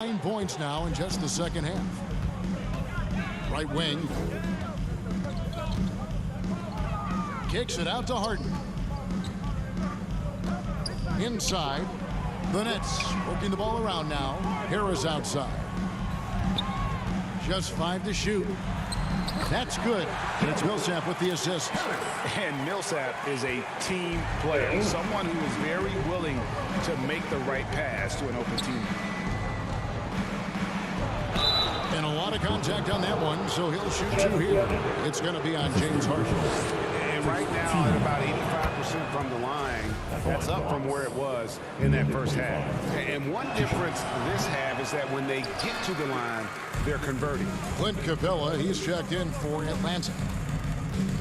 9 points now in just the second half. Right wing. Kicks it out to Harden. Inside. The Nets working the ball around now. Harris outside. Just 5 to shoot. That's good. And it's Millsap with the assist. And Millsap is a team player. Someone who is very willing to make the right pass to an open team. And a lot of contact on that one, so he'll shoot 2 here. It's going to be on James Harden. And right now at about 85% from the line, that's up from where it was in that first half. And one difference this half is that when they get to the line, they're converting. Clint Capella, he's checked in for Atlanta.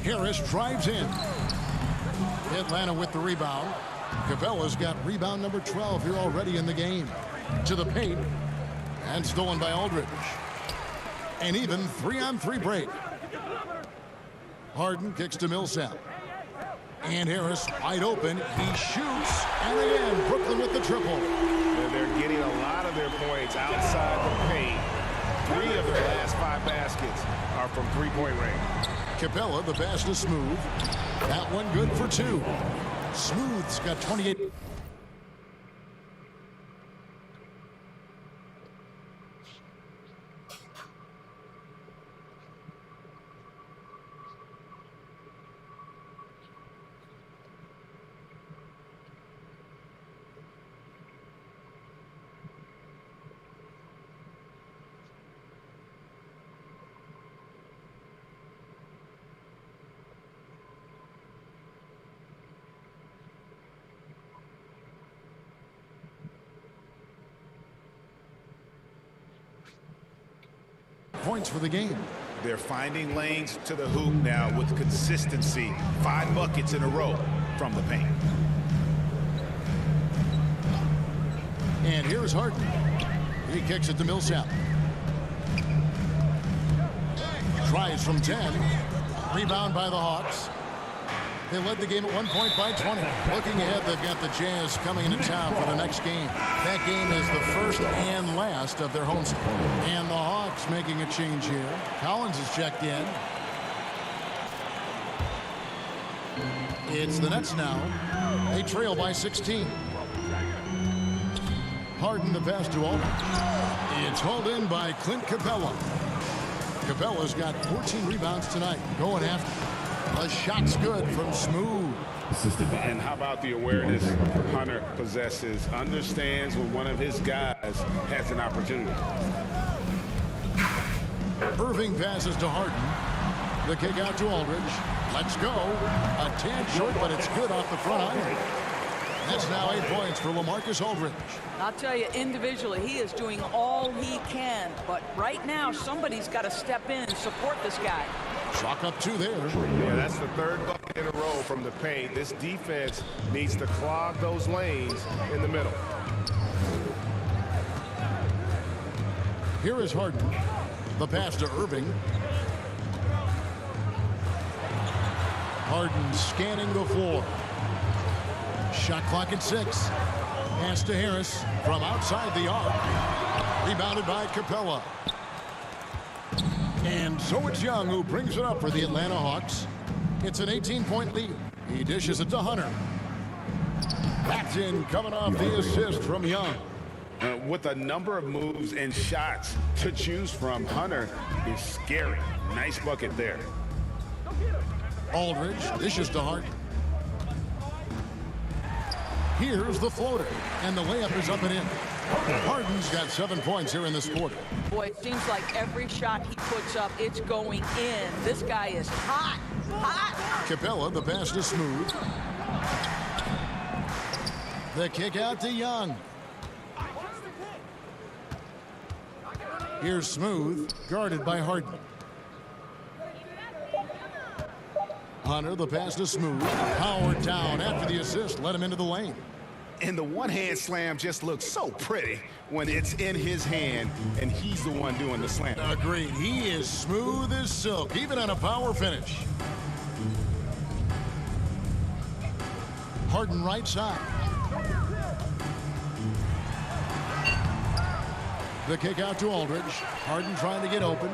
Harris drives in. Atlanta with the rebound. Capella's got rebound number 12 here already in the game. To the paint. And stolen by Aldridge. An even 3-on-3 break. Harden kicks to Millsap. And Harris wide open. He shoots. And again, Brooklyn with the triple. And they're getting a lot of their points outside the paint. 3 of their last 5 baskets are from three-point range. Capella, the pass to Smooth. That one good for 2. Smooth's got 28. Points for the game. They're finding lanes to the hoop now with consistency. 5 buckets in a row from the paint. And here's Harden. He kicks it to Millsap. Tries from 10. Rebound by the Hawks. They led the game at 1 point by 20. Looking ahead, they've got the Jazz coming into town for the next game. That game is the first and last of their homestand. And the Hawks making a change here. Collins is checked in. It's the Nets now. They trail by 16. Harden the pass to Aldridge. It's hauled in by Clint Capella. Capella's got 14 rebounds tonight. Going after. The shot's good from Smooth. And how about the awareness Hunter possesses? Understands when one of his guys has an opportunity. Irving passes to Harden. The kick out to Aldridge. Let's go. A tad short, but it's good off the front iron. That's now 8 points for LaMarcus Aldridge. I'll tell you, individually, he is doing all he can. But right now, somebody's got to step in and support this guy. Chalk up 2 there. Yeah, that's the 3rd bucket in a row from the paint. This defense needs to clog those lanes in the middle. Here is Harden. The pass to Irving. Harden scanning the floor. Shot clock at 6. Pass to Harris from outside the arc. Rebounded by Capella. And so it's Young who brings it up for the Atlanta Hawks. It's an 18-point lead. He dishes it to Hunter. That's in, coming off the assist from Young. With a number of moves and shots to choose from, Hunter is scary. Nice bucket there. Aldridge dishes to Harden. Here's the floater, and the layup is up and in. Harden's got 7 points here in this quarter. Boy, it seems like every shot he puts up, it's going in. This guy is hot, hot. Capella, the pass to Smooth. The kick out to Young. Here's Smooth, guarded by Harden. Hunter, the pass to Smooth. Powered down after the assist, let him into the lane. And the one-hand slam just looks so pretty when it's in his hand and he's the one doing the slam. Agreed. He is smooth as silk, even on a power finish. Harden right side. The kick out to Aldridge. Harden trying to get open.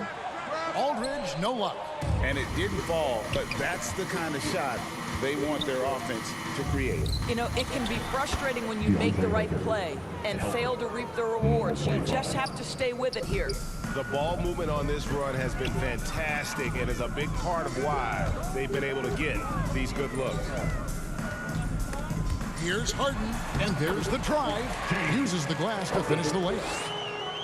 Aldridge, no luck. And it didn't fall, but that's the kind of shot they want their offense to create. You know, it can be frustrating when you make the right play and fail to reap the rewards. You just have to stay with it here. The ball movement on this run has been fantastic and is a big part of why they've been able to get these good looks. Here's Harden, and there's the drive. Uses the glass to finish the layup.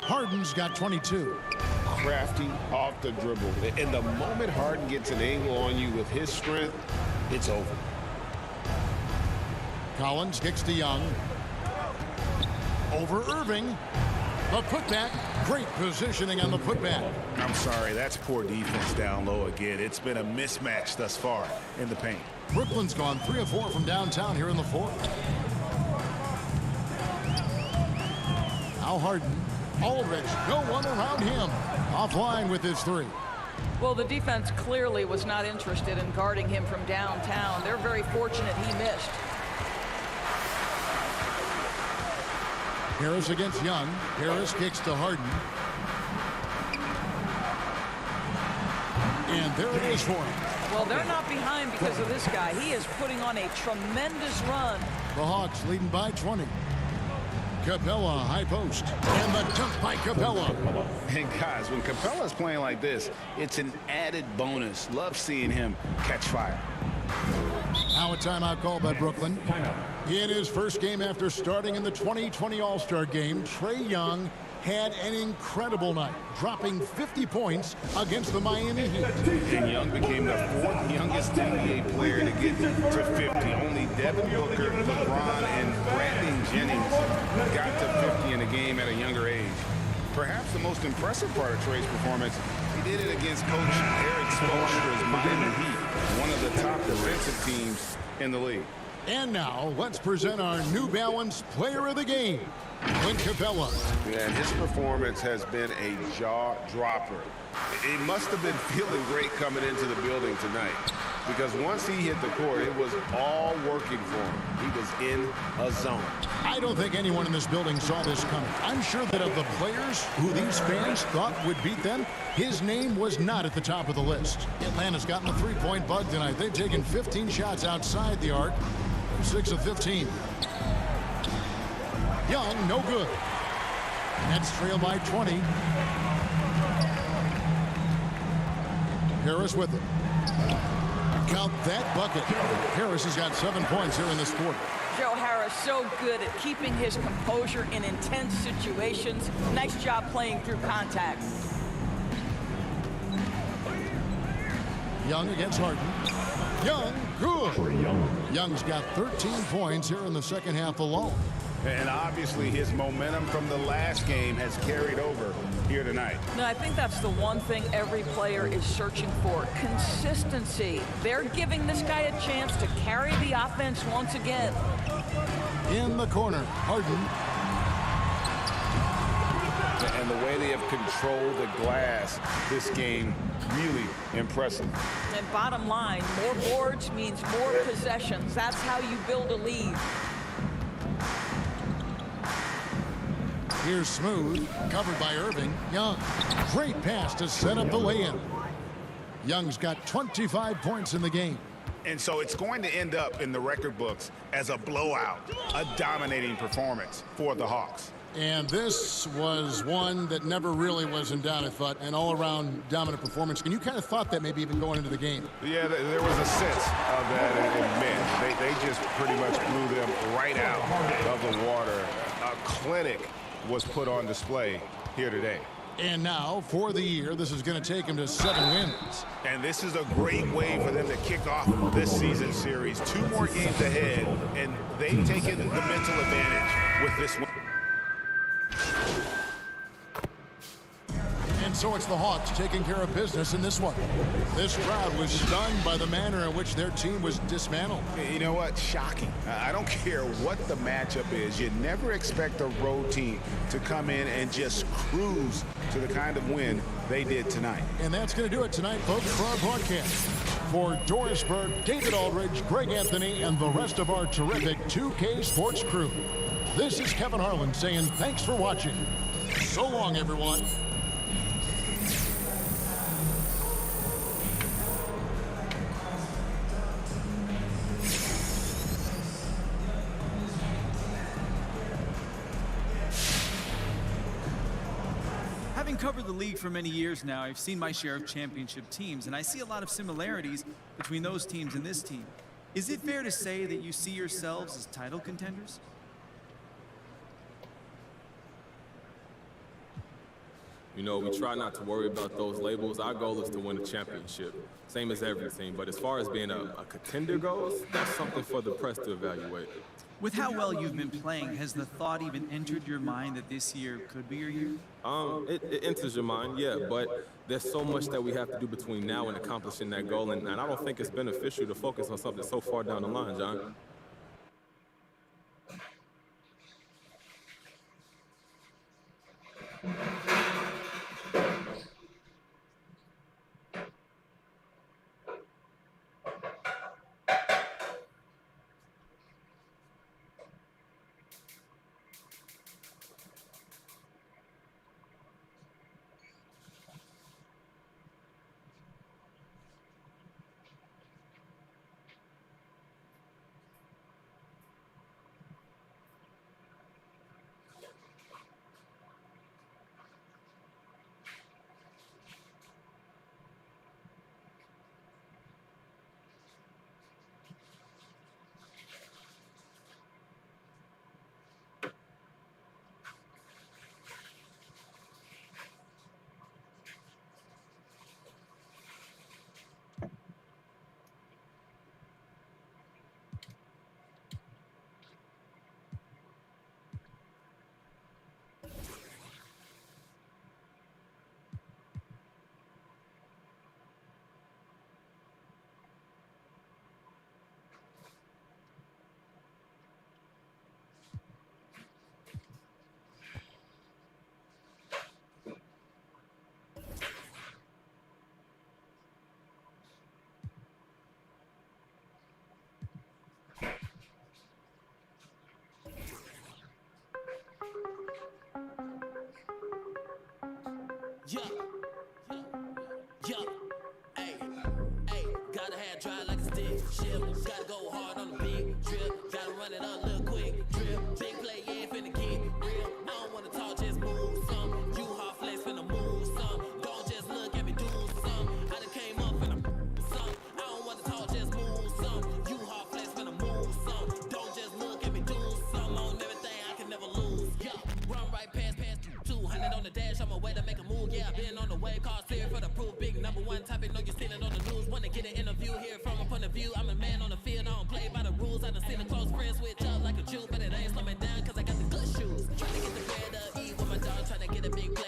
Harden's got 22. Crafty off the dribble. And the moment Harden gets an angle on you with his strength, it's over. Collins kicks to Young. Over Irving. The putback. Great positioning on the putback. I'm sorry, that's poor defense down low again. It's been a mismatch thus far in the paint. Brooklyn's gone 3 of 4 from downtown here in the fourth. Now Harden. Aldridge, no one around him. Offline with his 3. Well, the defense clearly was not interested in guarding him from downtown. They're very fortunate he missed. Harris against Young. Harris kicks to Harden. And there it is for him. Well, they're not behind because of this guy. He is putting on a tremendous run. The Hawks leading by 20. Capella, high post. And the dunk by Capella. And guys, when Capella's playing like this, it's an added bonus. Love seeing him catch fire. Now a timeout called by Brooklyn. In his first game after starting in the 2020 All-Star game, Trae Young had an incredible night, dropping 50 points against the Miami Heat. And Young became the 4th youngest NBA player to get to 50. Only Devin Booker, LeBron, and Brandon Jennings got to 50 in a game at a younger age. Perhaps the most impressive part of Trae's performance, he did it against Coach Eric Spoelstra's Miami Heat, one of the top defensive teams in the league. And now, let's present our New Balance Player of the Game, Clint Capella. Yeah, his performance has been a jaw-dropper. He must have been feeling great coming into the building tonight, because once he hit the court, it was all working for him. He was in a zone. I don't think anyone in this building saw this coming. I'm sure that of the players who these fans thought would beat them, his name was not at the top of the list. Atlanta's gotten a three-point bug tonight. They've taken 15 shots outside the arc, 6 of 15. Young, no good. Nets trail by 20. Harris with it. Count that bucket. Harris has got 7 points here in this quarter. Joe Harris so good at keeping his composure in intense situations. Nice job playing through contact. Young against Harden. Young, good. Young's got 13 points here in the second half alone. And obviously his momentum from the last game has carried over here tonight. No, I think that's the one thing every player is searching for. Consistency. They're giving this guy a chance to carry the offense once again. In the corner, Harden. And the way they have controlled the glass this game, really impressive. And bottom line, more boards means more possessions. That's how you build a lead. Here's Smooth, covered by Irving. Young, great pass to set up the lay-in. Young's got 25 points in the game. And so it's going to end up in the record books as a blowout, a dominating performance for the Hawks. And this was one that never really was in doubt, I thought, an all-around dominant performance. And you kind of thought that maybe even going into the game. Yeah, there was a sense of that in men. They just pretty much blew them right out of the water. A clinic was put on display here today. And now, for the year, this is going to take him to 7 wins. And this is a great way for them to kick off this season series. 2 more games ahead, and they've taken the mental advantage with this win. And so it's the Hawks taking care of business in this one. This crowd was stunned by the manner in which their team was dismantled. You know what? Shocking. I don't care what the matchup is. You never expect a road team to come in and just cruise to the kind of win they did tonight. And that's going to do it tonight, folks, for our broadcast. For Doris Burke, David Aldridge, Greg Anthony, and the rest of our terrific 2K Sports crew, this is Kevin Harlan saying thanks for watching. So long, everyone. Having covered the league for many years now, I've seen my share of championship teams, and I see a lot of similarities between those teams and this team. Is it fair to say that you see yourselves as title contenders? You know, we try not to worry about those labels. Our goal is to win a championship, same as every team. But as far as being a contender goes, that's something for the press to evaluate. With how well you've been playing, has the thought even entered your mind that this year could be your year? It enters your mind, yeah, but there's so much that we have to do between now and accomplishing that goal, and I don't think it's beneficial to focus on something so far down the line, John. Yeah, yeah, hey, gotta have dry like a stick shift. Gotta go hard on the big trip. Gotta run it up, little quick drip. Big play, yeah, finna get real. I don't wanna talk, just move some. You hard flex, finna move some. Don't just look at me, do some. I done came up, finna some. I don't wanna talk, just move some. You hard flex, finna move some. Don't just look at me, do some. On everything, I can never lose. Yeah, run right past 200 on the dash. I'm a way to make a move. Yeah, I've been on the way. Call clear for the proof. Big number one topic. Know you're stealing on the news. Wanna get an interview here from a point of view. I'm a man on the field. I don't play by the rules. I done seen a close friend switch up like a Jew, but it ain't slow me down cause I got the good shoes. Trying to get the bread up, eat with my dog. Trying to get a big play.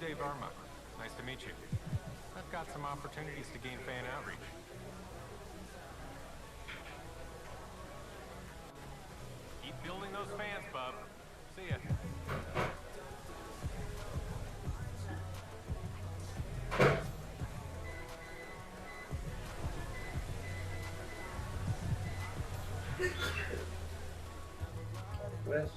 Dave Arma. Nice to meet you. I've got some opportunities to gain fan outreach. Keep building those fans, bub. See ya. Pues.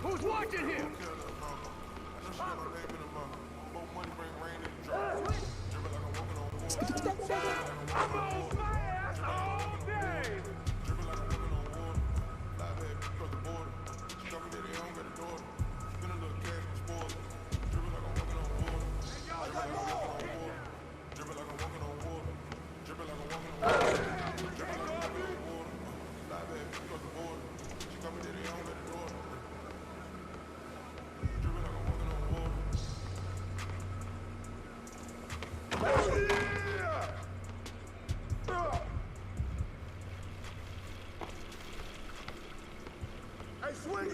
Who's watching here? Hey, swing it!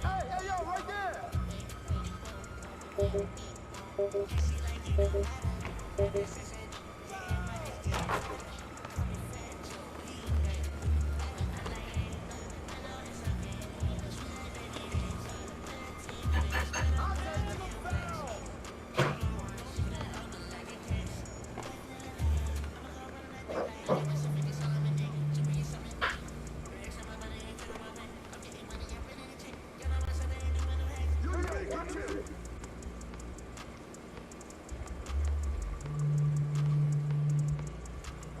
Hey, yo, right there!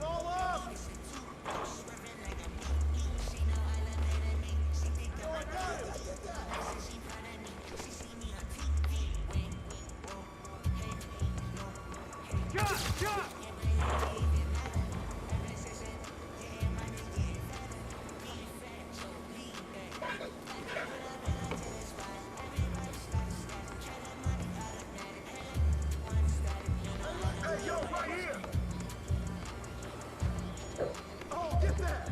Roll up! Hey, yo, right here! Oh, get that!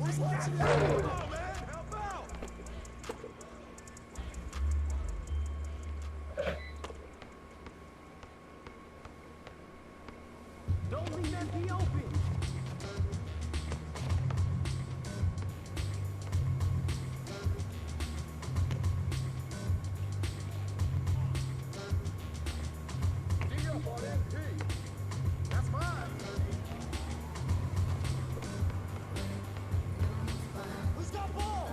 Who's watching that? Come on, man! Help out! Don't leave that key open! D up on that P. That's mine. Who's got ball?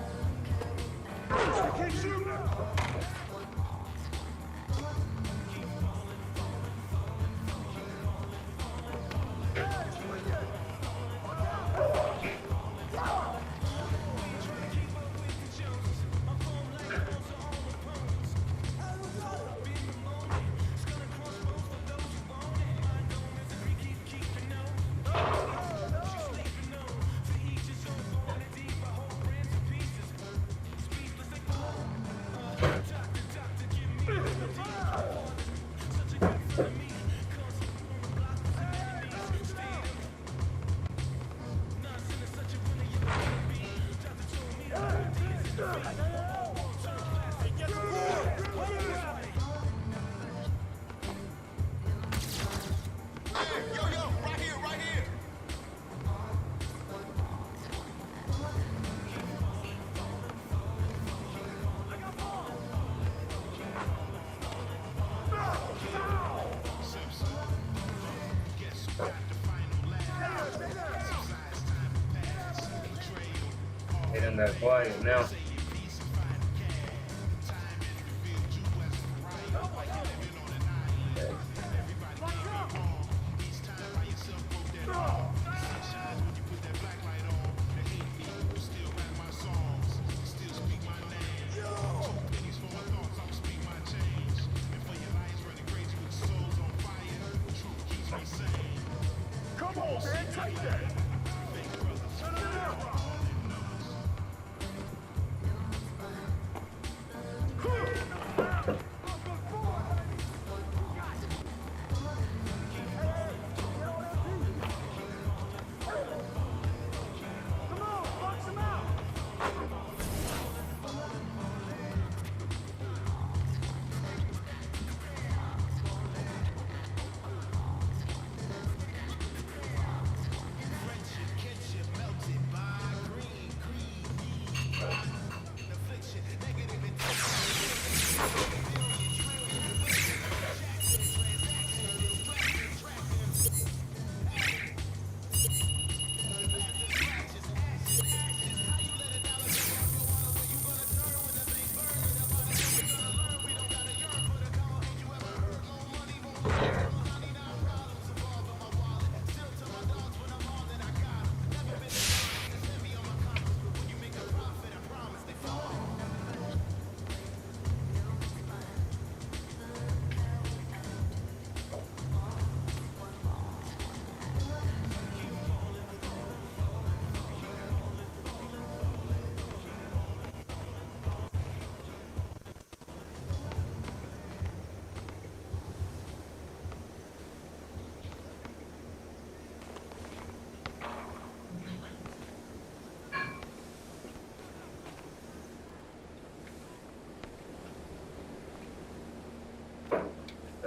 I can't shoot now. Get in that quiet now. Come on, man, take that! Come on, box him out!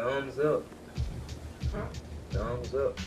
Thumbs up. Thumbs up.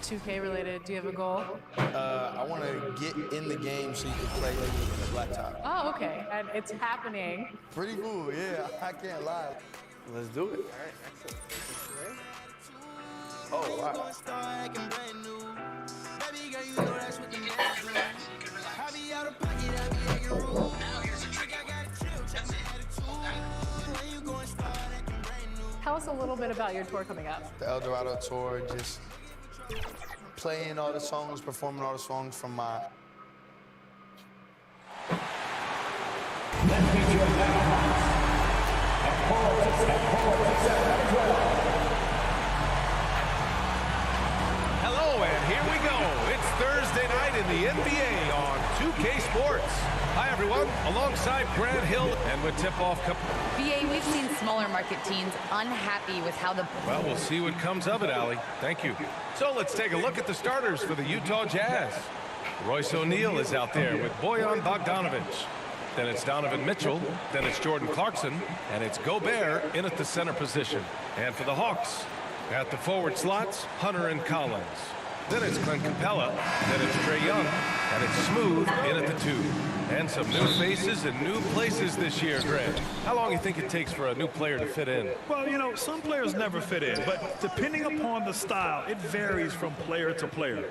$2K related. Do you have a goal? I want to get in the game so you can play with the laptop. Oh, okay. And it's happening. Pretty cool, yeah. I can't lie. Let's do it. All right, excellent. Oh, wow. Tell us a little bit about your tour coming up. The El Dorado tour, just playing all the songs, performing all the songs from my... Hello, and here we go. It's Thursday night in the NBA on 2K Sports. Hi, everyone. Alongside Grant Hill and with tip-off... BA, we've seen smaller market teams unhappy with how the... Well, we'll see what comes of it, Allie. Thank you. So let's take a look at the starters for the Utah Jazz. Royce O'Neal is out there with Bojan Bogdanovic. Then it's Donovan Mitchell. Then it's Jordan Clarkson. And it's Gobert in at the center position. And for the Hawks, at the forward slots, Hunter and Collins. Then it's Clint Capella. Then it's Trae Young. And it's Smooth in at the 2. And some new faces and new places this year, Grant. How long do you think it takes for a new player to fit in? Well, you know, some players never fit in, but depending upon the style, it varies from player to player.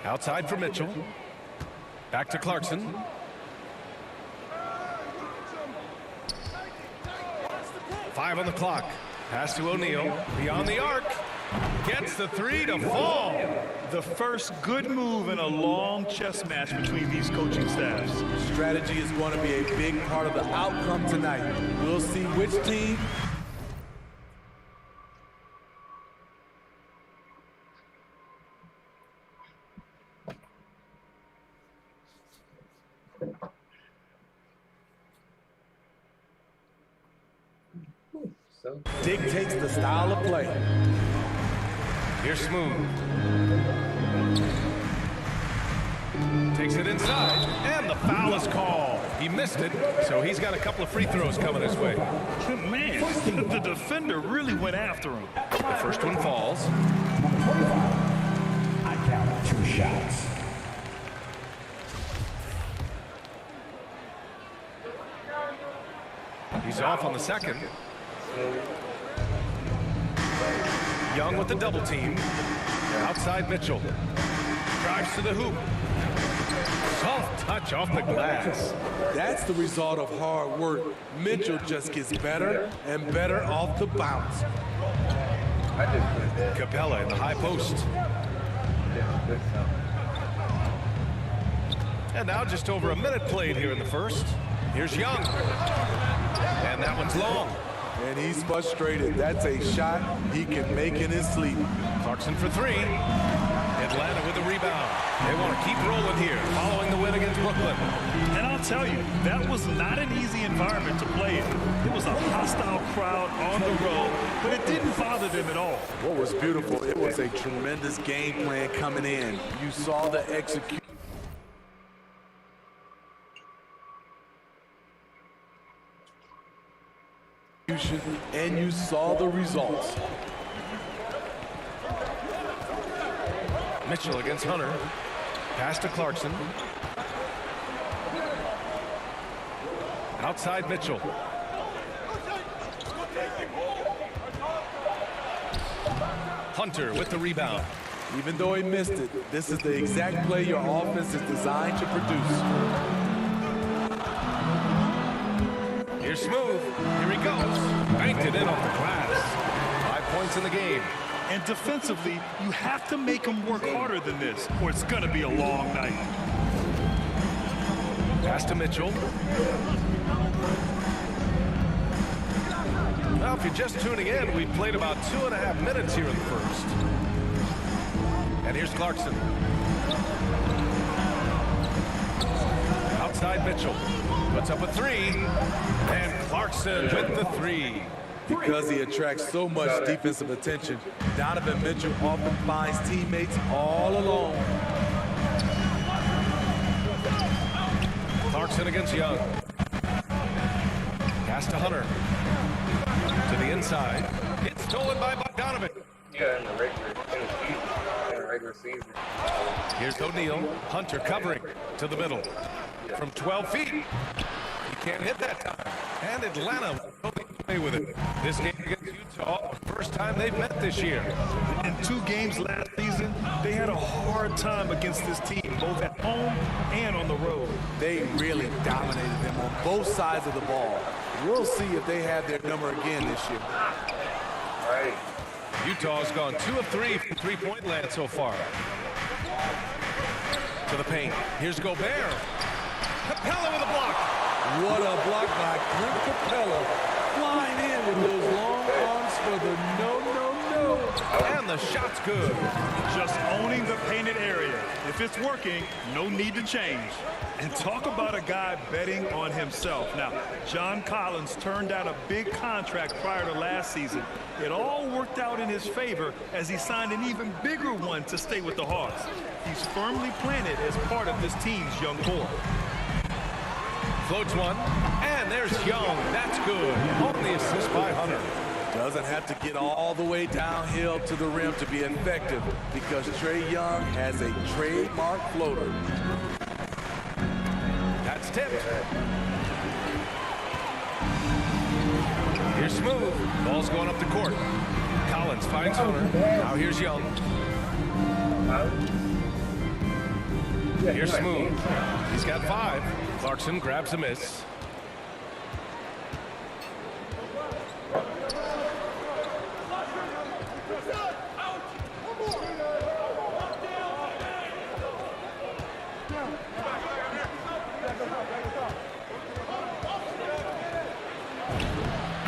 Outside for Mitchell. Back to Clarkson. Five on the clock. Pass to O'Neal. Beyond the arc. Gets the 3 to fall. The first good move in a long chess match between these coaching staffs. Strategy is going to be a big part of the outcome tonight. We'll see which team. Dictates the style of play. Here's Smooth. Takes it inside, and the foul is called. He missed it, so he's got a couple of free throws coming his way. Man, the defender really went after him. The first one falls. I count 2 shots. He's off on the second. Young with the double team. Outside Mitchell. Drives to the hoop. Soft touch off the glass. That's the result of hard work. Mitchell just gets better and better off the bounce. Capella in the high post. And now just over a minute played here in the first. Here's Young. And that one's long. And he's frustrated. That's a shot he can make in his sleep. Clarkson for 3. Atlanta with the rebound. They want to keep rolling here, following the win against Brooklyn. And I'll tell you, that was not an easy environment to play in. It was a hostile crowd on the road, but it didn't bother them at all. What was beautiful, it was a tremendous game plan coming in. You saw the execution. And you saw the results. Mitchell against Hunter. Pass to Clarkson. Outside Mitchell. Hunter with the rebound. Even though he missed it, this is the exact play your offense is designed to produce. Here's Smooth. Here he goes. Banked it in off the glass. 5 points in the game. And defensively, you have to make them work harder than this, or it's going to be a long night. Pass to Mitchell. Well, if you're just tuning in, we've played about 2.5 minutes here in the first. And here's Clarkson. Outside Mitchell. Puts up a three. And Clarkson with the three. Because he attracts so much defensive attention, Donovan Mitchell often finds teammates all alone. Clarkson against Young. Pass to Hunter. To the inside. It's stolen by Bogdanovich. Yeah, in the regular season. Here's O'Neal. Hunter covering to the middle. From 12 feet. He can't hit that time. And Atlanta will be away with it. This game against Utah, first time they've met this year. In 2 games last season, they had a hard time against this team, both at home and on the road. They really dominated them on both sides of the ball. We'll see if they have their number again this year. Right. Utah's gone 2 of 3 from three-point land so far. To the paint. Here's Gobert. Capella with a block. What a block by Clint Capella. Flying in with those long arms for the no. And the shot's good. Just owning the painted area. If it's working, no need to change. And talk about a guy betting on himself. Now, John Collins turned down a big contract prior to last season. It all worked out in his favor as he signed an even bigger one to stay with the Hawks. He's firmly planted as part of this team's young core. Floats one, and there's Young. That's good. Only assist by Hunter. Doesn't have to get all the way downhill to the rim to be effective because Trae Young has a trademark floater. That's tipped. Here's Smooth. Ball's going up the court. Collins finds Hunter. Now here's Young. Here's Smooth. He's got 5. Clarkson grabs a miss.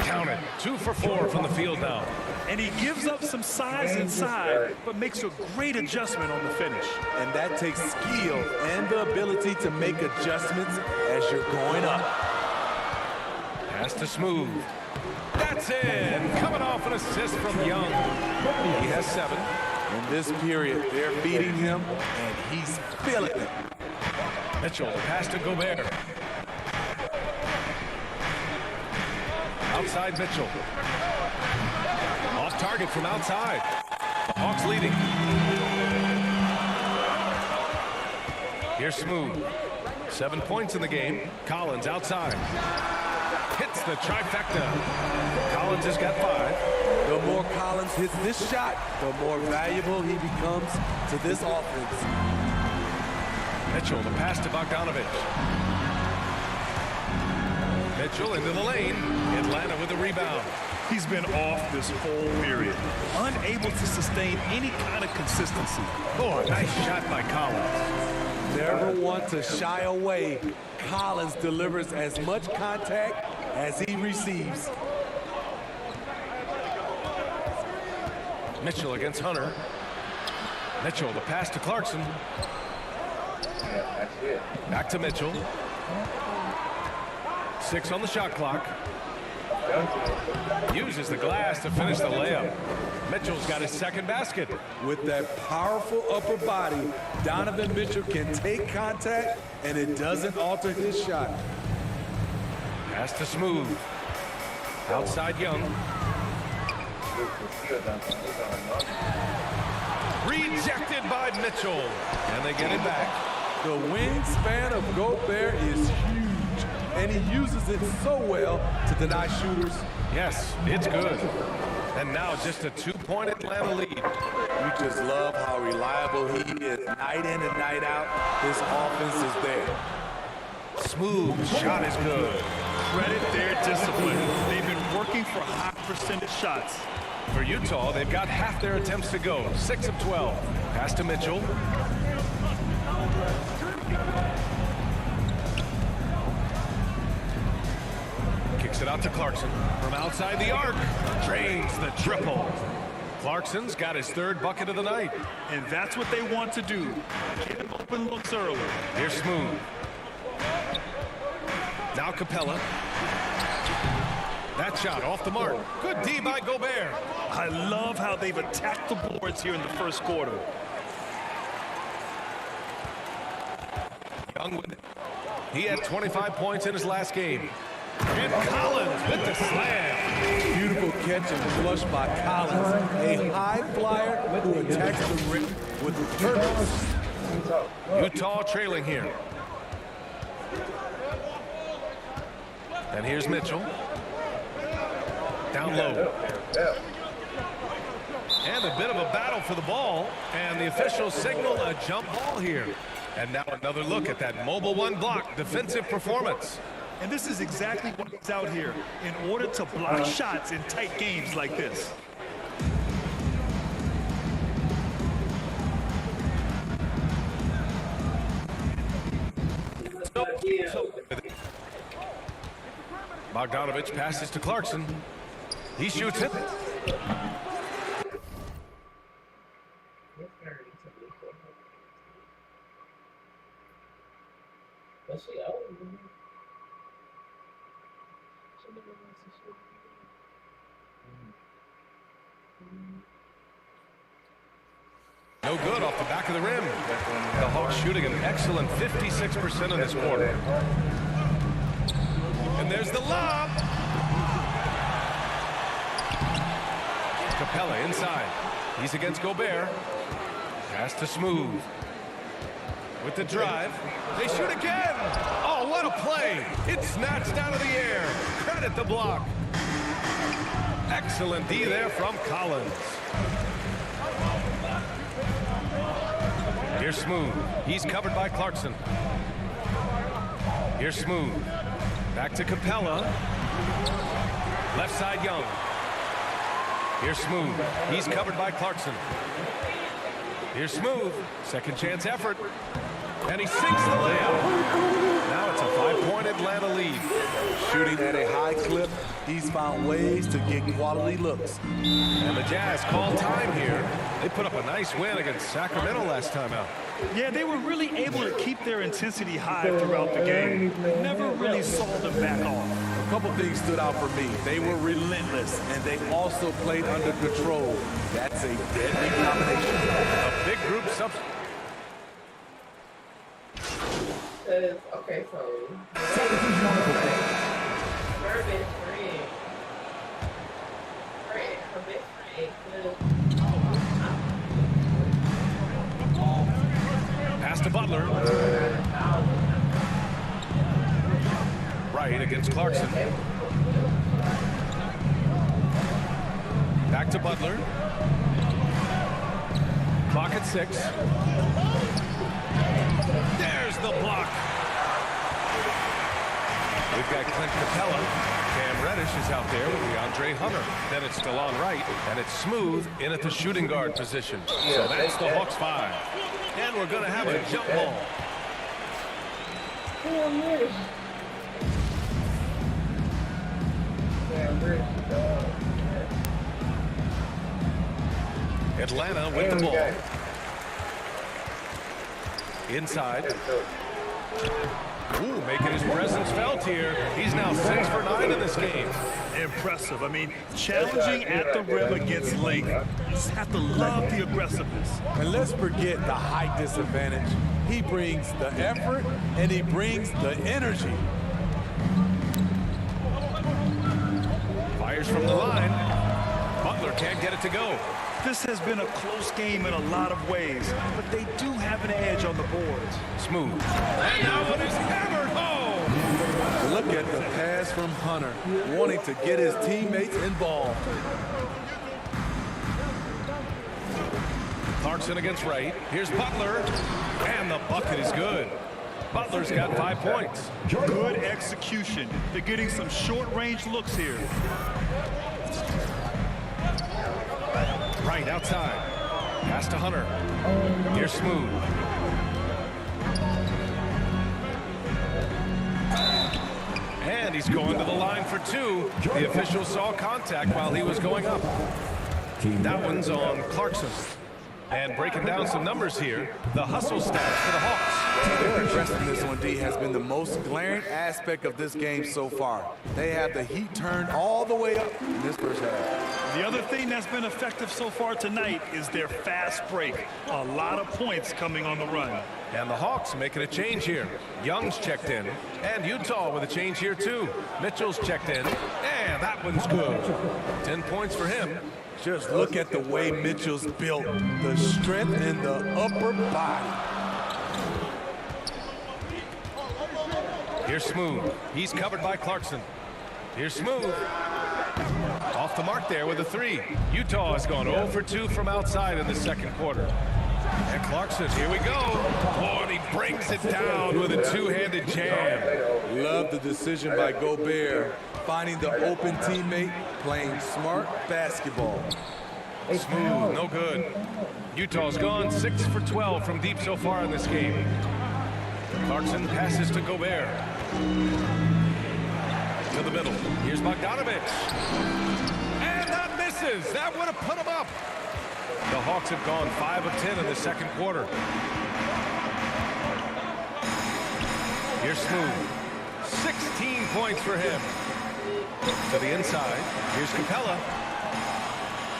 Count it. 2 for 4 from the field now. And he gives up some size inside, but makes a great adjustment on the finish. And that takes skill and the ability to make adjustments as you're going up. Pass to Smooth. That's in. Coming off an assist from Young. He has 7. In this period, they're beating him, and he's feeling it. Mitchell, pass to Gobert. Outside Mitchell. Off target from outside. The Hawks leading. Here's Smooth. 7 points in the game. Collins outside. Hits the trifecta. Collins has got 5. The more Collins hits this shot, the more valuable he becomes to this offense. Mitchell, the pass to Bogdanovich. Mitchell into the lane. Atlanta with the rebound. He's been off this whole period, unable to sustain any kind of consistency. Oh, a nice shot by Collins. Never want to shy away. Collins delivers as much contact as he receives. Mitchell against Hunter. Mitchell, the pass to Clarkson. Back to Mitchell. 6 on the shot clock. Uses the glass to finish the layup. Mitchell's got his second basket. With that powerful upper body, Donovan Mitchell can take contact, and it doesn't alter his shot. Pass to Smooth. Outside Young. Rejected by Mitchell. And they get it back. The wingspan of Gobert is huge, and he uses it so well to deny shooters. Yes, it's good. And now just a 2-point Atlanta lead. You just love how reliable he is night in and night out. His offense is there. Smooth shot is good. Credit their discipline. They've been working for high percentage shots. For Utah, they've got half their attempts to go. 6 of 12. Pass to Mitchell. Kicks it out to Clarkson. From outside the arc. Drains the triple. Clarkson's got his 3rd bucket of the night. And that's what they want to do. Get him open looks early. Here's Smooth. Now Capella. That shot off the mark. Good D by Gobert. I love how they've attacked the boards here in the first quarter. Young with it. He had 25 points in his last game. And Collins with the slam. Beautiful catch and flush by Collins. A high flyer who attacks the rim with purpose. Utah trailing here. And here's Mitchell. Down low. And a bit of a battle for the ball. And the officials signal a jump ball here. And now another look at that mobile 1 block defensive performance. And this is exactly what's out here in order to block shots in tight games like this. Bogdanovich passes to Clarkson. He shoots it. No good off the back of the rim. The Hawks shooting an excellent 56% in this quarter. And there's the lob. Capella inside. He's against Gobert. Pass to Smooth. With the drive. They shoot again. Oh, what a play. It's snatched out of the air. Credit the block. Excellent D there from Collins. Here's Smooth. He's covered by Clarkson. Here's Smooth. Back to Capella. Left side Young. Here's Smooth. He's covered by Clarkson. Here's Smooth. Second chance effort. And he sinks the layup. Now it's a 5-point Atlanta lead. Shooting at a high clip, he's found ways to get quality looks. And the Jazz call time here. They put up a nice win against Sacramento last time out. Yeah, they were really able to keep their intensity high throughout the game. Never really saw them back off. A couple things stood out for me. They were relentless, and they also played under control. That's a deadly combination. A big group substitute. Okay, so Pass to Butler. Right against Clarkson. Back to Butler. Clock at 6. There's the block. We've got Clint Capella. Cam Reddish is out there with DeAndre Hunter. Then it's Delon Wright, and it's Smooth in at the shooting guard position. So that's the Hawks 5. And we're going to have a jump ball. Atlanta with the ball. Inside. Ooh, making his presence felt here. He's now 6 for 9 in this game. Impressive. I mean, challenging at the rim against length. You just have to love the aggressiveness. And let's forget the height disadvantage. He brings the effort and he brings the energy. Fires from the line. Butler can't get it to go. This has been a close game in a lot of ways, but they do have an edge on the boards. Smooth. And now it is hammered home. Look at the pass from Hunter, wanting to get his teammates involved. Clarkson against Wright. Here's Butler, and the bucket is good. Butler's got 5 points. Good execution. They're getting some short-range looks here. Wright outside. Pass to Hunter. Here's Smooth. And he's going to the line for two. The official saw contact while he was going up. That one's on Clarkson. And breaking down some numbers here, the hustle stats for the Hawks. Their aggressiveness on D has been the most glaring aspect of this game so far. They have the heat turned all the way up in this first half. The other thing that's been effective so far tonight is their fast break. A lot of points coming on the run. And the Hawks making a change here. Young's checked in, and Utah with a change here too. Mitchell's checked in, and that one's good. 10 points for him. Just look at the way Mitchell's built. The strength in the upper body. Here's Smooth. He's covered by Clarkson. Here's Smooth. Off the mark there with a three. Utah has gone 0 for 2 from outside in the second quarter. And Clarkson, here we go. Oh, and he brings it down with a two-handed jam. Love the decision by Gobert. Finding the open teammate, playing smart basketball. Smooth, no good. Utah's gone 6 for 12 from deep so far in this game. Clarkson passes to Gobert. To the middle. Here's Bogdanovich. And that misses. That would have put him up. The Hawks have gone 5 of 10 in the second quarter. Here's Smooth. 16 points for him. To the inside. Here's Capella.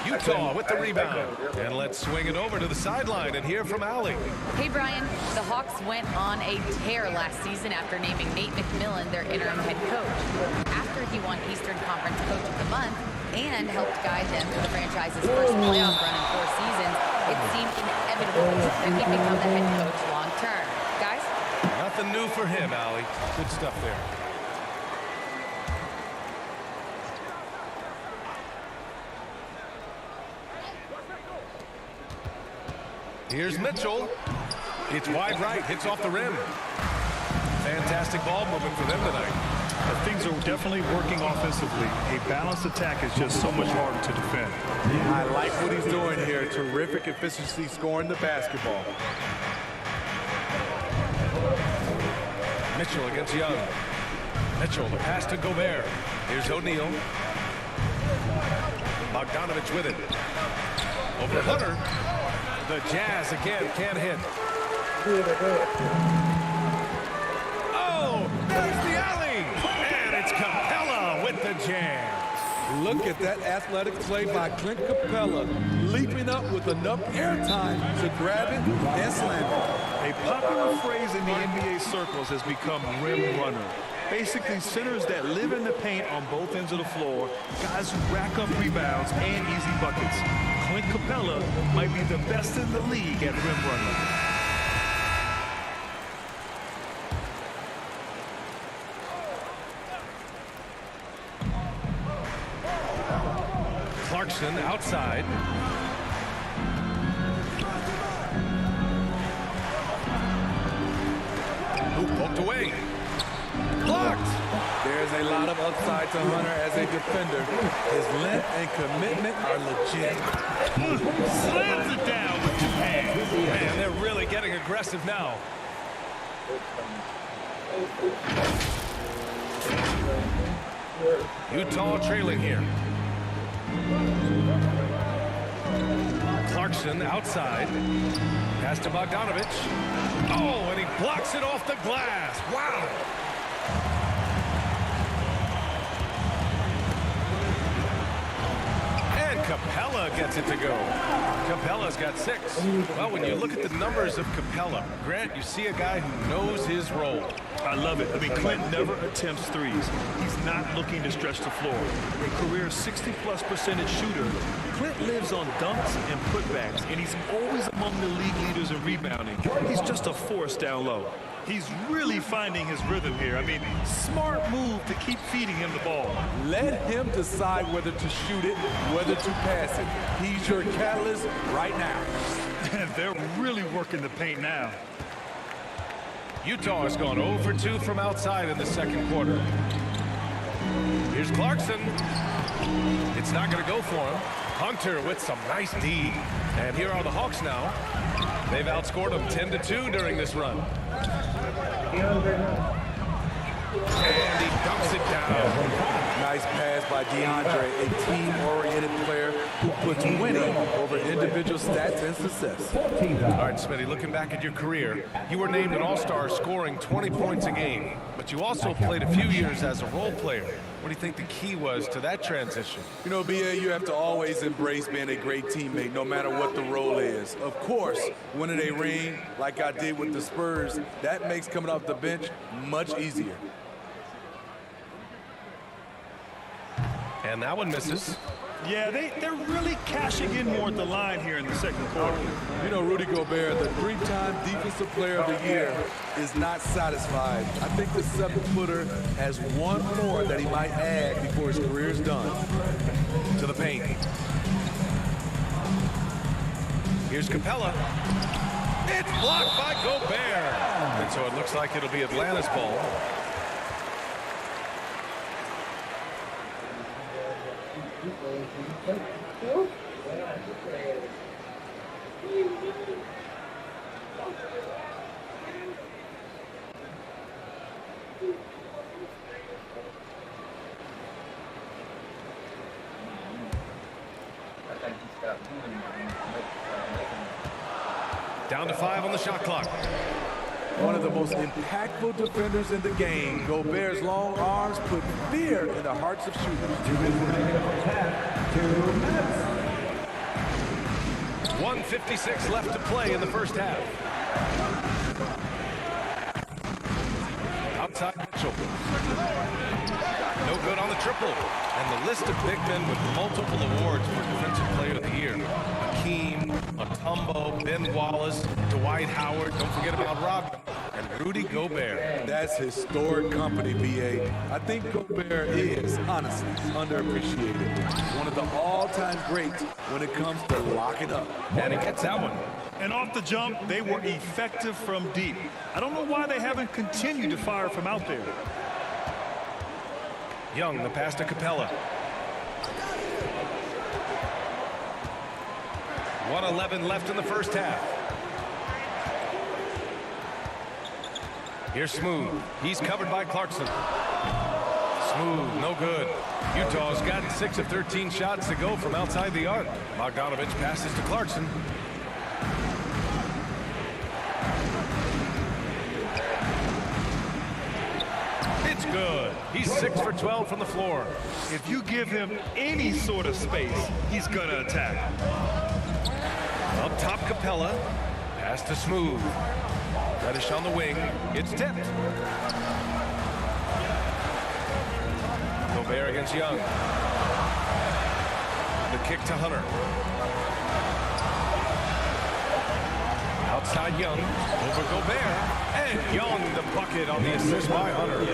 Utah with the rebound. And let's swing it over to the sideline and hear from Allie. Hey, Brian. The Hawks went on a tear last season after naming Nate McMillan their interim head coach. After he won Eastern Conference Coach of the Month and helped guide them to the franchise's first playoff run in 4 seasons, it seemed inevitable that he'd become the head coach long term. Guys? Nothing new for him, Allie. Good stuff there. Here's Mitchell. It's wide right, hits off the rim. Fantastic ball movement for them tonight. Things are definitely working offensively. A balanced attack is just so much harder to defend. I like what he's doing here. Terrific efficiency scoring the basketball. Mitchell against Young. Mitchell, the pass to Gobert. Here's O'Neal. Bogdanovich with it. Over Hunter. The Jazz again can't hit. Oh, there's the alley. And it's Capella with the jam. Look at that athletic play by Clint Capella, leaping up with enough airtime to grab it and slam it. A popular phrase in the NBA circles has become rim runner. Basically, centers that live in the paint on both ends of the floor, guys who rack up rebounds and easy buckets. Clint Capella might be the best in the league at rim running. Clarkson outside. Who poked away? Blocked. There's a lot of upside to Hunter as a defender. His length and commitment are legit. Slams it down with two hands. Man, they're really getting aggressive now. Utah trailing here. Clarkson outside. Pass to Bogdanovich. Oh, and he blocks it off the glass. Wow. And Capella gets it to go. Capella's got 6. Well, when you look at the numbers of Capella, Grant, you see a guy who knows his role. I love it. I mean, Clint never attempts threes. He's not looking to stretch the floor. A career 60+% shooter, Clint lives on dunks and putbacks, and he's always among the league leaders in rebounding. He's just a force down low. He's really finding his rhythm here. I mean, smart move to keep feeding him the ball. Let him decide whether to shoot it, whether to pass it. He's your catalyst right now. And they're really working the paint now. Utah has gone 0 for 2 from outside in the second quarter. Here's Clarkson. It's not going to go for him. Hunter with some nice D. And here are the Hawks now. They've outscored them 10-2 during this run. And he dumps it down. Nice pass by DeAndre, a team-oriented player who puts winning over individual stats and success. All right, Smitty, looking back at your career, you were named an All-Star scoring 20 points a game, but you also played a few years as a role player. What do you think the key was to that transition? You know, B.A., you have to always embrace being a great teammate, no matter what the role is. Of course, winning a ring like I did with the Spurs, that makes coming off the bench much easier. And that one misses. Yeah, they're really cashing in more at the line here in the second quarter. You know, Rudy Gobert, the 3-time Defensive Player of the Year, is not satisfied. I think the 7-footer has one more that he might add before his career is done. To the paint. Here's Capella. It's blocked by Gobert. And so it looks like it'll be Atlanta's ball. Down to 5 on the shot clock. One of the most impactful defenders in the game. Gobert's long arms put fear in the hearts of shooters. 1:56 left to play in the first half. Outside Mitchell. No good on the triple. And the list of big men with multiple awards for Defensive Player of the Year. Hakeem, Mutombo, Ben Wallace, Dwight Howard. Don't forget about Rodman. And Rudy Gobert. That's historic company, B.A. I think Gobert is, honestly, underappreciated. One of the all-time greats when it comes to locking up. And he gets that one. And off the jump, they were effective from deep. I don't know why they haven't continued to fire from out there. Young, the pass to Capella. 1:11 left in the first half. Here's Smooth. He's covered by Clarkson. Smooth, no good. Utah's got 6 of 13 shots to go from outside the arc. Bogdanovich passes to Clarkson. It's good. He's 6 for 12 from the floor. If you give him any sort of space, he's going to attack. Up top, Capella. Pass to Smooth. Reddish on the wing. It's tipped. Gobert against Young. The kick to Hunter. Outside Young. Over Gobert. And Young the bucket on the assist by Hunter.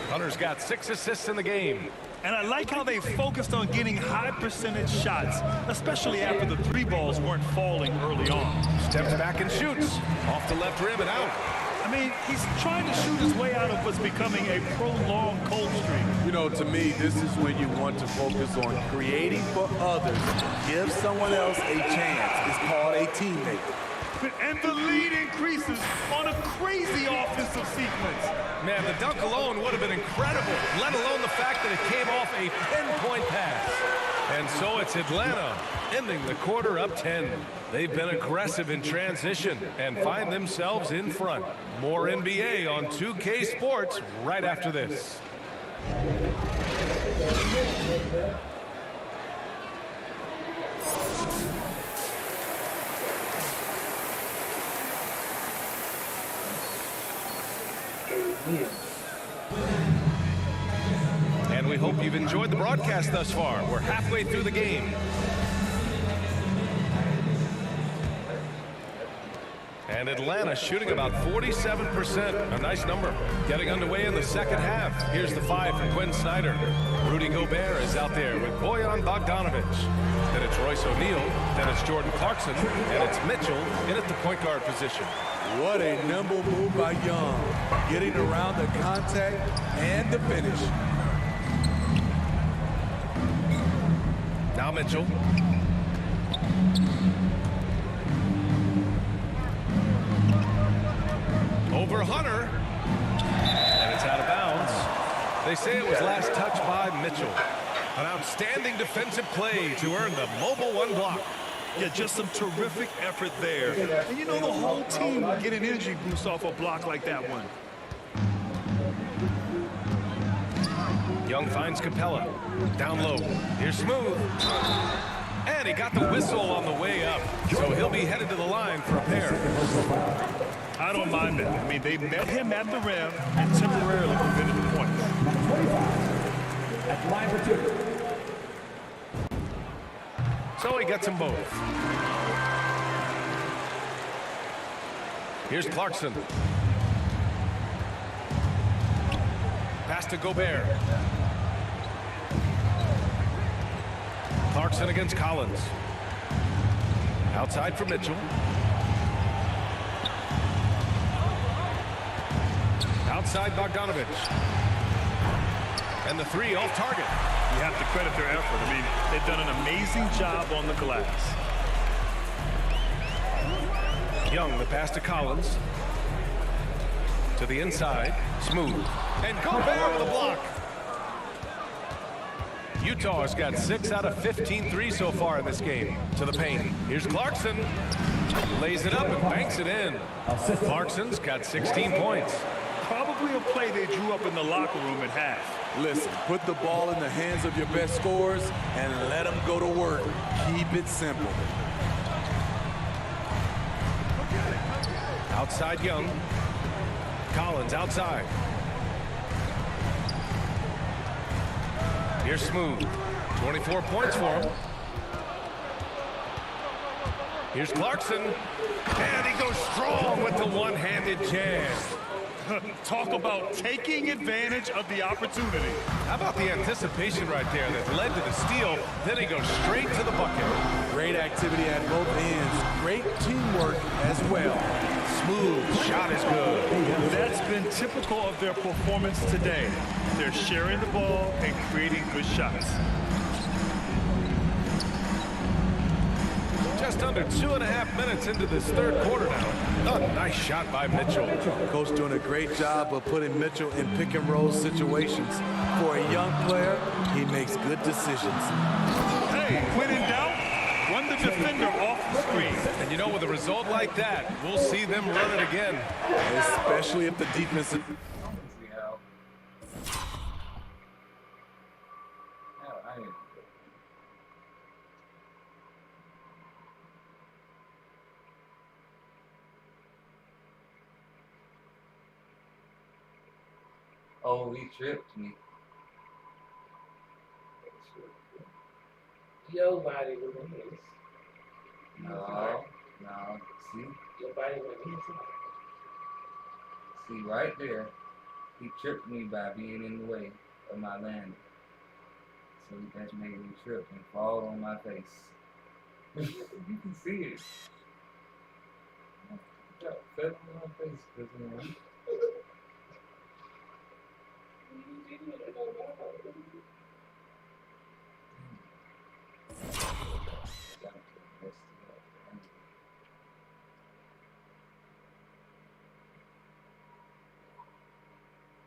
Hunter's got 6 assists in the game. And I like how they focused on getting high percentage shots, especially after the 3 balls weren't falling early on. Steps back and shoots. Off the left rim and out. I mean, he's trying to shoot his way out of what's becoming a prolonged cold streak. You know, to me, this is when you want to focus on creating for others. Give someone else a chance. It's called a teammate. And the lead increases on a crazy offensive sequence. Man, the dunk alone would have been incredible, let alone the fact that it came off a pinpoint pass. And so it's Atlanta ending the quarter up 10. They've been aggressive in transition and find themselves in front. More NBA on 2K Sports right after this. And we hope you've enjoyed the broadcast thus far. We're halfway through the game. And Atlanta shooting about 47%. A nice number. Getting underway in the second half. Here's the 5 from Quinn Snyder. Rudy Gobert is out there with Bojan Bogdanovic. Then it's Royce O'Neal. Then it's Jordan Clarkson. And it's Mitchell in at the point guard position. What a nimble move by Young. Getting around the contact and the finish. Now Mitchell. Over Hunter. And it's out of bounds. They say it was last touched by Mitchell. An outstanding defensive play to earn the mobile 1 block. Yeah, just some terrific effort there. And you know, the whole team will get an energy boost off a block like that one. Young finds Capella. Down low. Here's Smooth. And he got the whistle on the way up. So he'll be headed to the line for a pair. I don't mind that. I mean, they met him at the rim and temporarily prevented the point. At the line for 2. So he gets them both. Here's Clarkson. Pass to Gobert. Clarkson against Collins. Outside for Mitchell. Outside Bogdanovic. And the 3 off target. You have to credit their effort. I mean, they've done an amazing job on the glass. Young, the pass to Collins. To the inside. Smooth. And Gobert with a block. Utah has got 6 out of 15 threes so far in this game. To the paint. Here's Clarkson. Lays it up and banks it in. Clarkson's got 16 points. Probably a play they drew up in the locker room at half. Listen, put the ball in the hands of your best scorers and let them go to work. Keep it simple. Outside Young. Collins outside. Here's Smooth. 24 points for him. Here's Clarkson. And he goes strong with the one-handed jam. Talk about taking advantage of the opportunity. How about the anticipation right there that led to the steal? Then he goes straight to the bucket. Great activity at both ends. Great teamwork as well. Smooth shot is good. That's been typical of their performance today. They're sharing the ball and creating good shots. Just under 2.5 minutes into this third quarter now. A nice shot by Mitchell. Coach doing a great job of putting Mitchell in pick and roll situations. For a young player, he makes good decisions. Hey, when in doubt, run the defender off the screen. And you know, with a result like that, we'll see them run it again. Especially if the defense... Oh, he tripped me. Your body was in his. No. See? Your body was in his. See, right there, he tripped me by being in the way of my landing. So that's made me trip and fall on my face. You can see it. I fell on my face because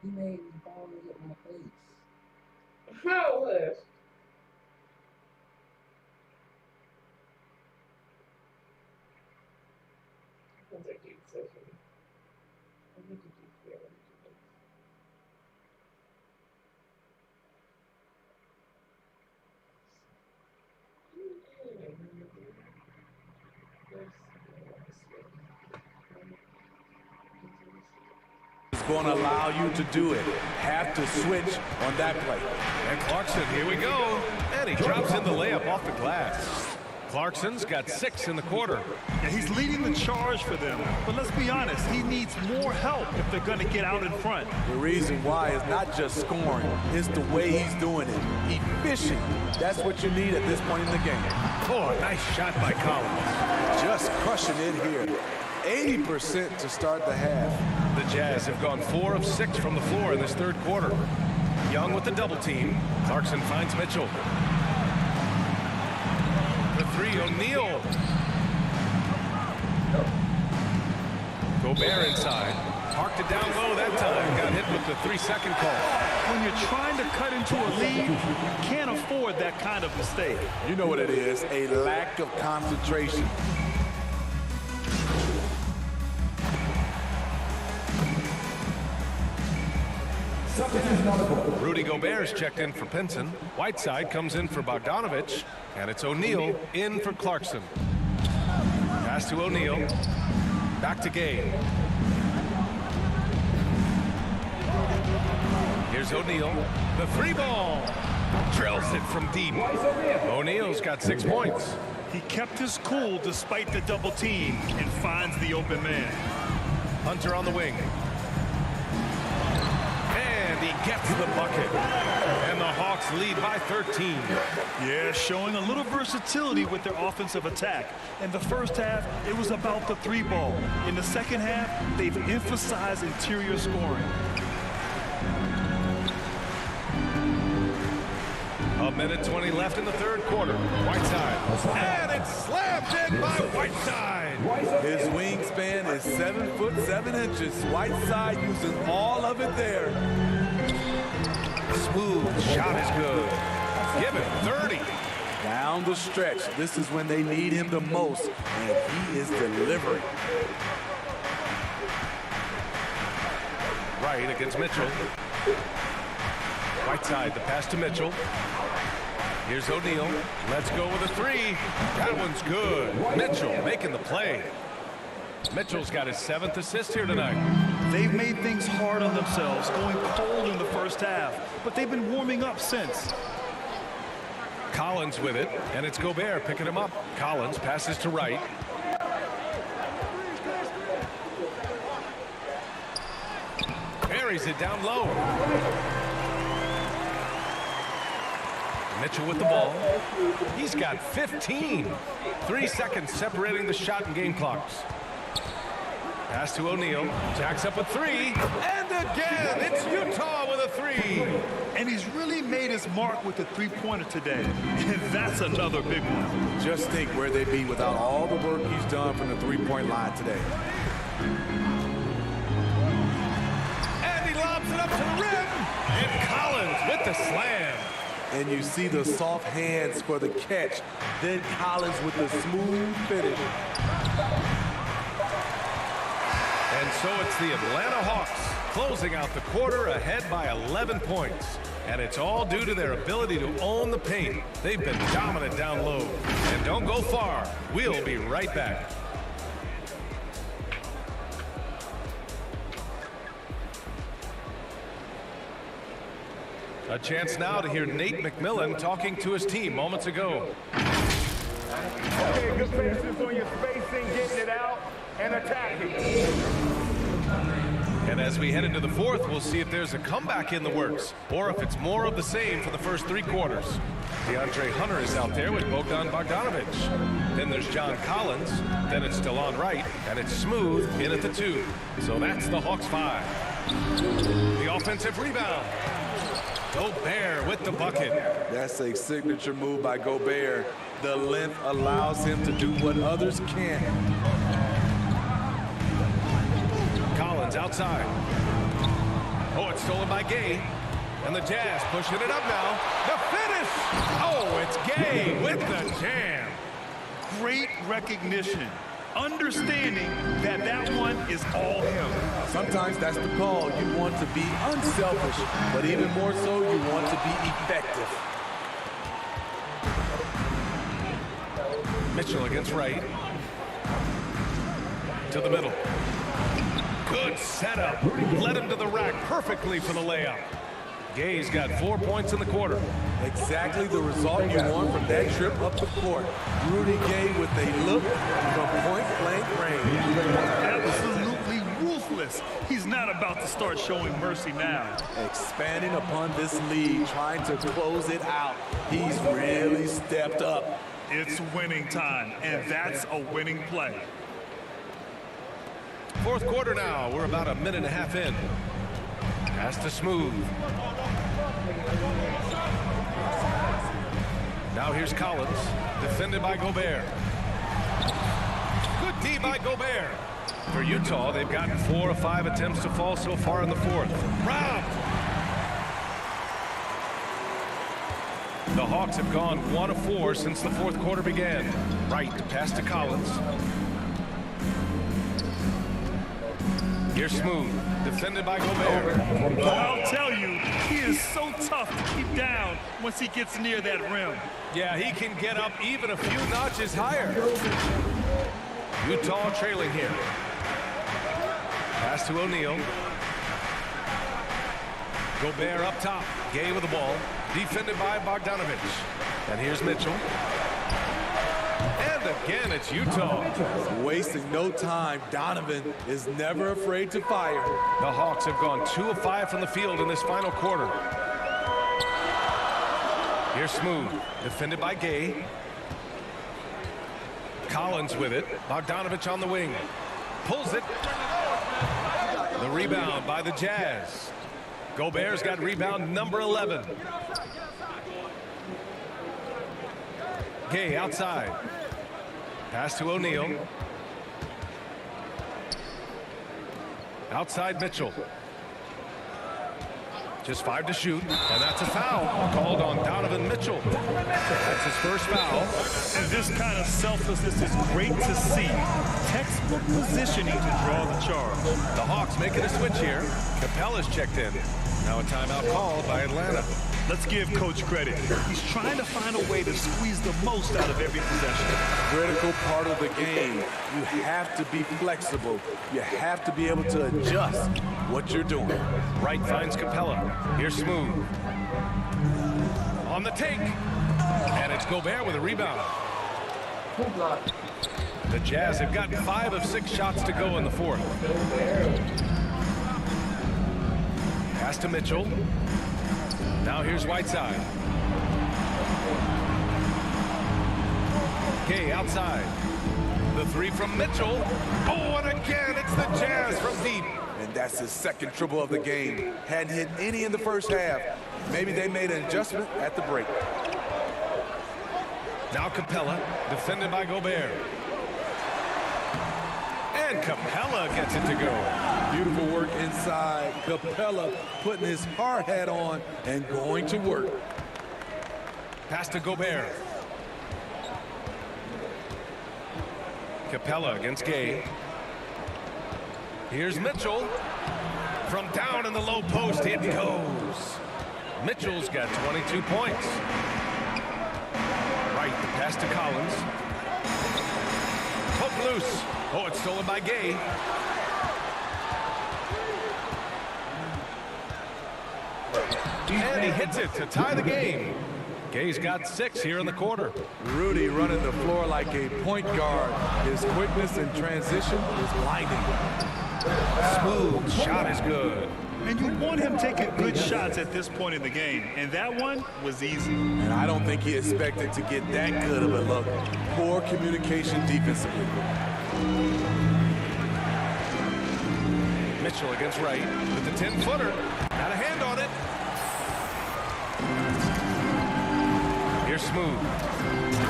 he made me fall and hit my face. How was? Going to allow you to do it. Have to switch on that play. And Clarkson, here we go. And he drops in the layup off the glass. Clarkson's got 6 in the quarter. Yeah, he's leading the charge for them. But let's be honest, he needs more help if they're going to get out in front. The reason why is not just scoring, it's the way he's doing it. Efficient. That's what you need at this point in the game. Oh, a nice shot by Collins. Just crushing it here. 80% to start the half. The Jazz have gone 4 of 6 from the floor in this third quarter. Young with the double team. Clarkson finds Mitchell. The 3, O'Neal. Gobert inside. Parked it down low that time. Got hit with the 3-second call. When you're trying to cut into a lead, you can't afford that kind of mistake. You know what it is, a lack of concentration. Rudy Gobert's checked in for Pinson. Whiteside comes in for Bogdanovich. And it's O'Neal in for Clarkson. Pass to O'Neal. Back to Gay. Here's O'Neal. The 3 ball. Drills it from deep. O'Neal's got 6 points. He kept his cool despite the double team and finds the open man. Hunter on the wing. He gets the bucket. And the Hawks lead by 13. Yeah, showing a little versatility with their offensive attack. In the first half, it was about the 3 ball. In the second half, they've emphasized interior scoring. A minute 20 left in the third quarter. Whiteside. And it's slammed in by Whiteside. His wingspan is 7 foot 7 inches. Whiteside using all of it there. Smooth shot is good. Give it 30. Down the stretch. This is when they need him the most, and he is delivering. Right against Mitchell. Whiteside, the pass to Mitchell. Here's O'Neal. Let's go with a 3. That one's good. Mitchell making the play. Mitchell's got his 7th assist here tonight. They've made things hard on themselves, going cold in the first half, but they've been warming up since. Collins with it, and it's Gobert picking him up. Collins passes to Wright. Buries it down low. Mitchell with the ball. He's got 15. 3 seconds separating the shot and game clocks. Pass to O'Neal. Jacks up a 3. And again, it's Utah with a 3. And he's really made his mark with the 3-pointer today. And that's another big one. Just think where they'd be without all the work he's done from the 3-point line today. And he lobs it up to the rim. And Collins with the slam. And you see the soft hands for the catch. Then Collins with the smooth finish. And so it's the Atlanta Hawks closing out the quarter ahead by 11 points. And it's all due to their ability to own the paint. They've been dominant down low. And don't go far. We'll be right back. A chance now to hear Nate McMillan talking to his team moments ago. Okay, good patience on your spacing, getting it out, and attacking. And as we head into the fourth, we'll see if there's a comeback in the works, or if it's more of the same for the first 3 quarters. DeAndre Hunter is out there with Bogdanovich. Then there's John Collins. Then it's DeLon Wright, and it's Smooth in at the 2. So that's the Hawks 5. The offensive rebound. Gobert with the bucket. That's a signature move by Gobert. The length allows him to do what others can't. Collins outside. Oh, it's stolen by Gay. And the Jazz pushing it up now. The finish! Oh, it's Gay with the jam. Great recognition. Understanding that that one is all him. Sometimes that's the call. You want to be unselfish, but even more so, you want to be effective. Mitchell against Wright. To the middle. Good setup. Led him to the rack perfectly for the layup. Gay's got 4 points in the quarter. Exactly the result you want from that trip up the court. Rudy Gay with a look from point-blank range. Absolutely ruthless. He's not about to start showing mercy now. Expanding upon this lead, trying to close it out. He's really stepped up. It's winning time, and that's a winning play. Fourth quarter now. We're about a minute and a half in. Pass to Smooth. Now here's Collins, defended by Gobert. Good D by Gobert. For Utah, they've gotten 4 of 5 attempts to fall so far in the fourth. Robbed. The Hawks have gone 1 of 4 since the fourth quarter began. Right, pass to Collins. Here's Smooth, defended by Gobert. I'll tell you, he is so tough to keep down once he gets near that rim. Yeah, he can get up even a few notches higher. Utah trailing here. Pass to O'Neal. Gobert up top. Gay with the ball. Defended by Bogdanovich. And here's Mitchell. And again, it's Utah. Wasting no time. Donovan is never afraid to fire. The Hawks have gone 2 of 5 from the field in this final quarter. Here's Smooth, defended by Gay. Collins with it. Bogdanovich on the wing. Pulls it. The rebound by the Jazz. Gobert's got rebound number 11. Gay outside. Pass to O'Neal. Outside Mitchell. Just 5 to shoot, and that's a foul called on Donovan Mitchell. That's his first foul. And this kind of selflessness is great to see. Textbook positioning to draw the charge. The Hawks making a switch here. Capella's checked in. Now a timeout called by Atlanta. Let's give Coach credit. He's trying to find a way to squeeze the most out of every possession. Critical part of the game. You have to be flexible. You have to be able to adjust what you're doing. Wright finds Capella. Here's Smooth. On the take. And it's Gobert with a rebound. The Jazz have gotten 5 of 6 shots to go in the fourth. Pass to Mitchell. Now here's Whiteside. Gay outside. The 3 from Mitchell. Oh, and again, it's the Jazz from deep. And that's his second triple of the game. Hadn't hit any in the first half. Maybe they made an adjustment at the break. Now Capella, defended by Gobert. And Capella gets it to go. Beautiful work inside. Capella putting his hard hat on and going to work. Pass to Gobert. Capella against Gay. Here's Mitchell. From down in the low post, it goes. Mitchell's got 22 points. Right, the pass to Collins. Poke loose. Oh, it's stolen by Gay. And he hits it to tie the game. Gay's got 6 here in the quarter. Rudy running the floor like a point guard. His quickness in transition is blinding. Smooth shot is good. And you want him taking good shots at this point in the game. And that one was easy. And I don't think he expected to get that good of a look. Poor communication defensively. Mitchell against Wright with the 10-footer. Got a hand on it. Here's Smooth.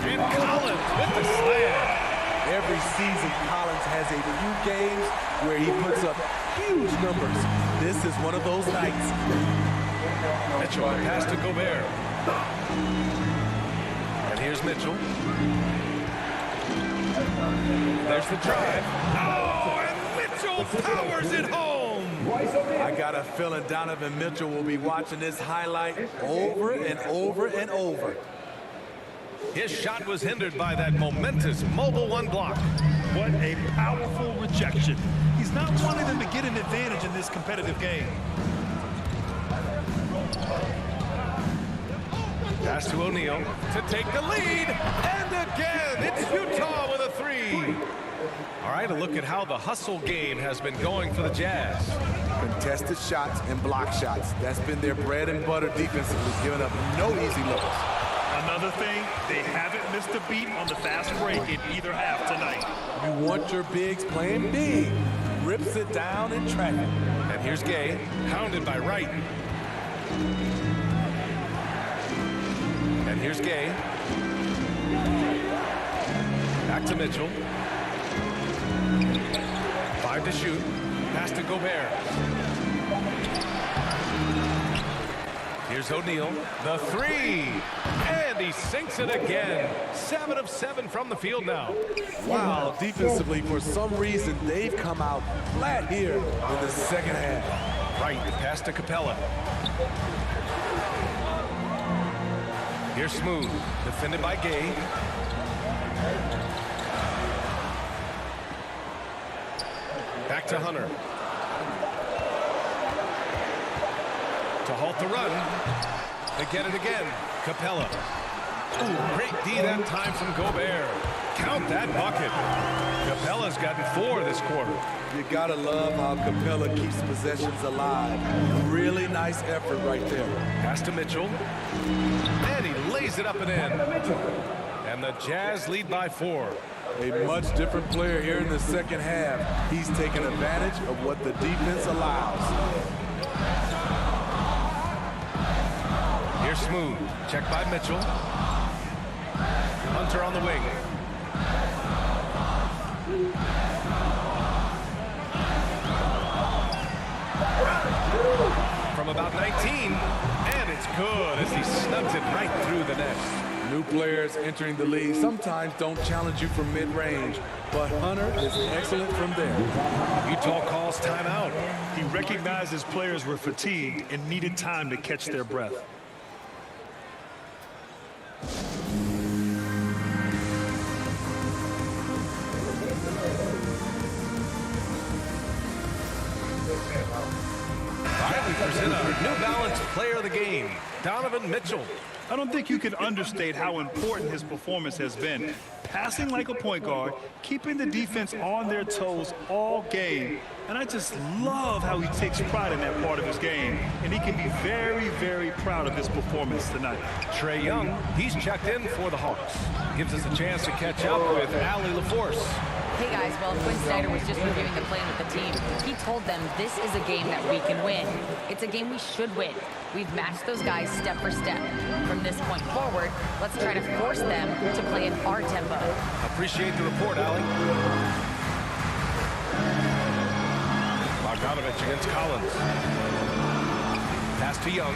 And Collins with the slam. Every season, Collins has a few games where he puts up huge numbers. This is one of those nights. Mitchell pass to Gobert. And here's Mitchell. There's the drive. Oh, and Mitchell powers it home. I got a feeling Donovan Mitchell will be watching this highlight over and over and over. His shot was hindered by that momentous mobile 1 block. What a powerful rejection. He's not wanting them to get an advantage in this competitive game. Pass to O'Neal to take the lead. And again, it's Utah with a three. All right, a look at how the hustle game has been going for the Jazz. Contested shots and block shots. That's been their bread and butter defensively, giving up no easy looks. Another thing, they haven't missed a beat on the fast break in either half tonight. You want your bigs playing big. Rips it down in traffic. And here's Gay, hounded by Wright. And here's Gay. Back to Mitchell. 5 to shoot. Pass to Gobert. Here's O'Neal. The three. And he sinks it again. 7 of 7 from the field now. Wow, defensively, for some reason, they've come out flat here in the second half. Right, pass to Capella. Here's Smooth, defended by Gay. Back to Hunter. To halt the run. They get it again. Capella. Ooh, great D that time from Gobert. Count that bucket. Capella's gotten 4 this quarter. You gotta love how Capella keeps possessions alive. Really nice effort right there. Pass to Mitchell. And he lays it up and in. And the Jazz lead by 4. A much different player here in the second half. He's taken advantage of what the defense allows. Here's Smooth. Check by Mitchell. Hunter on the wing. From about 19. And it's good as he snugs it right through the net. New players entering the league sometimes don't challenge you from mid-range, but Hunter is excellent from there. Utah calls timeout. He recognized his players were fatigued and needed time to catch their breath. All right, we present our New Balance player of the game, Donovan Mitchell. I don't think you can understate how important his performance has been. Passing like a point guard, keeping the defense on their toes all game. And I just love how he takes pride in that part of his game. And he can be very, very proud of his performance tonight. Trae Young, he's checked in for the Hawks. Gives us a chance to catch up with Allie LaForce. Hey guys, well, Quinn Snyder was just reviewing the plan with the team. He told them this is a game that we can win. It's a game we should win. We've matched those guys step for step. From this point forward, let's try to force them to play in our tempo. Appreciate the report, Allie. Bogdanovich against Collins. Pass to Young.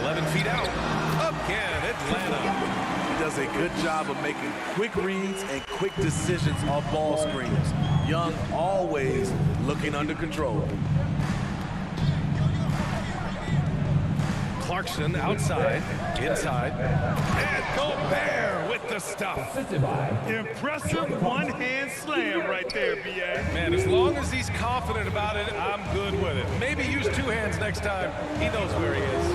11 feet out. Again, Atlanta. He does a good job of making quick reads and quick decisions off ball screens. Young always looking under control. Clarkson outside, inside, and Gobert with the stuff. Impressive one-hand slam right there, B.A. Man, as long as he's confident about it, I'm good with it. Maybe use 2 hands next time. He knows where he is.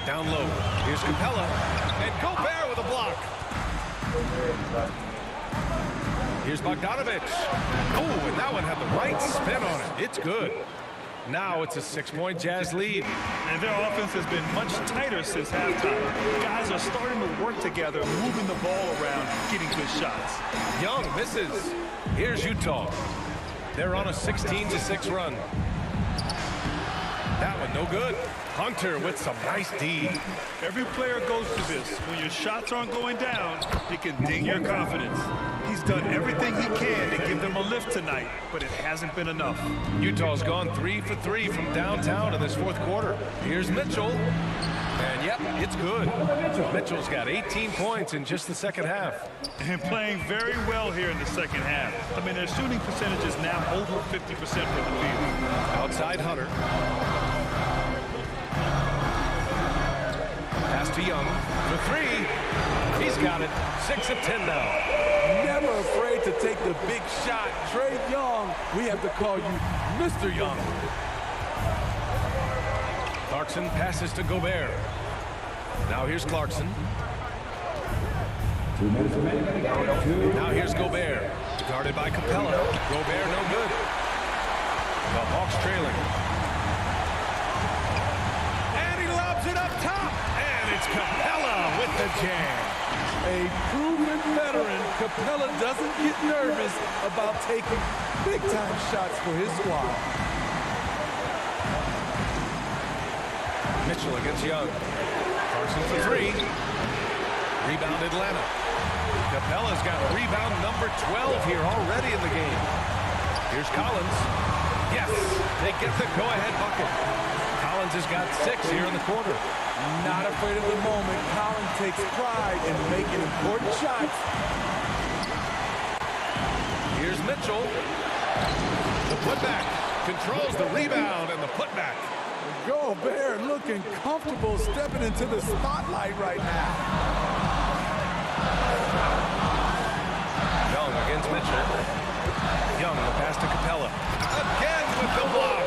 Down low. Here's Capella. And Gobert with a block. Here's Bogdanovich. Oh, and that one had the right spin on it. It's good. Now it's a 6-point Jazz lead. And their offense has been much tighter since halftime. Guys are starting to work together, moving the ball around, getting good shots. Young misses. Here's Utah. They're on a 16-6 run. That one no good. Hunter with some nice D. Every player goes through this. When your shots aren't going down, it can ding your confidence. He's done everything he can to give them a lift tonight, but it hasn't been enough. Utah's gone 3 for 3 from downtown in this 4th quarter. Here's Mitchell. And yep, it's good. Mitchell's got 18 points in just the second half. And playing very well here in the second half. I mean, their shooting percentage is now over 50% for the field. Outside Hunter. Pass to Young for 3. He's got it. 6 of 10 now. never afraid to take the big shot. Trae Young, we have to call you Mr. Young. Clarkson passes to Gobert. Now here's Clarkson. 2 minutes remaining. Now here's Gobert. Guarded by Capella. Gobert no good. The Hawks trailing. And he lobs it up top. And it's Capella with the jam. A proven veteran, Capella doesn't get nervous about taking big-time shots for his squad. Mitchell against Young. Clarkson for 3. Rebound Atlanta. Capella's got rebound number 12 here already in the game. Here's Collins. Yes, they get the go-ahead bucket. Collins has got 6 here in the quarter. Not afraid of the moment. Collins takes pride in making important shots. Here's Mitchell. The putback. Controls the rebound and the putback. Gobert looking comfortable stepping into the spotlight right now. Young against Mitchell. Young, the pass to Capella. Again with the block.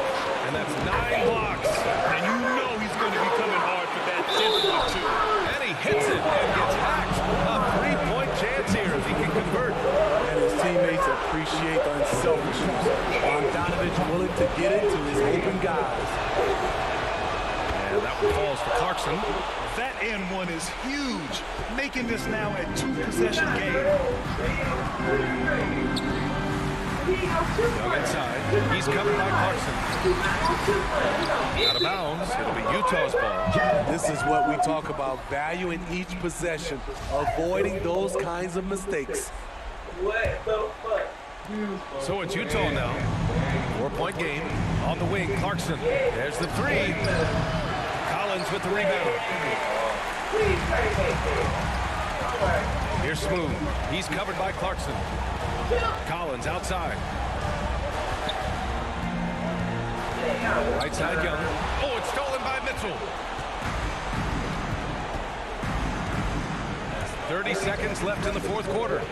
And that's 9 blocks. And you know he's going to be coming hard for that 10th one, too. And he hits it and gets hacked. A 3-point chance here if he can convert. And his teammates appreciate the unselfishness. Bogdanovich willing to get it to his open guys. And that one falls to Clarkson. That and one is huge, making this now a 2-possession game. Young inside. He's covered by Clarkson. Out of bounds. It'll be Utah's ball. This is what we talk about, valuing each possession, avoiding those kinds of mistakes. So it's Utah now. 4-point game. On the wing, Clarkson. There's the 3. Collins with the rebound. Here's Smooth. He's covered by Clarkson. Collins outside. Right side Young. Oh, it's stolen by Mitchell. 30 seconds left in the 4th quarter.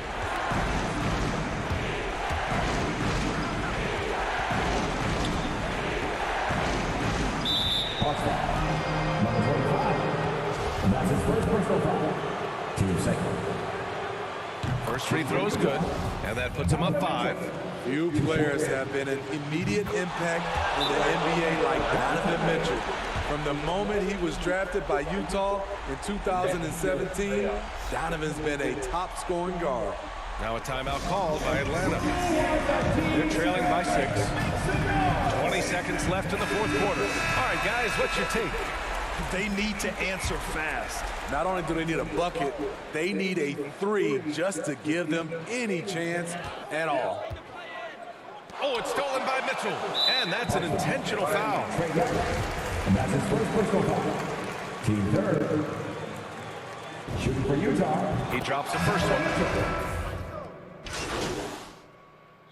Number 25. And that's his first personal foul. Team second. First free throw is good, and that puts him up 5. Few players have been an immediate impact in the NBA like Donovan Mitchell. From the moment he was drafted by Utah in 2017, Donovan's been a top-scoring guard. Now a timeout called by Atlanta. They're trailing by 6. 20 seconds left in the 4th quarter. All right, guys, what's your take? They need to answer fast. Not only do they need a bucket, they need a 3 just to give them any chance at all. Oh, it's stolen by Mitchell. And that's an intentional foul. And that's his first personal foul. Team third. Shooting for Utah. He drops the first one.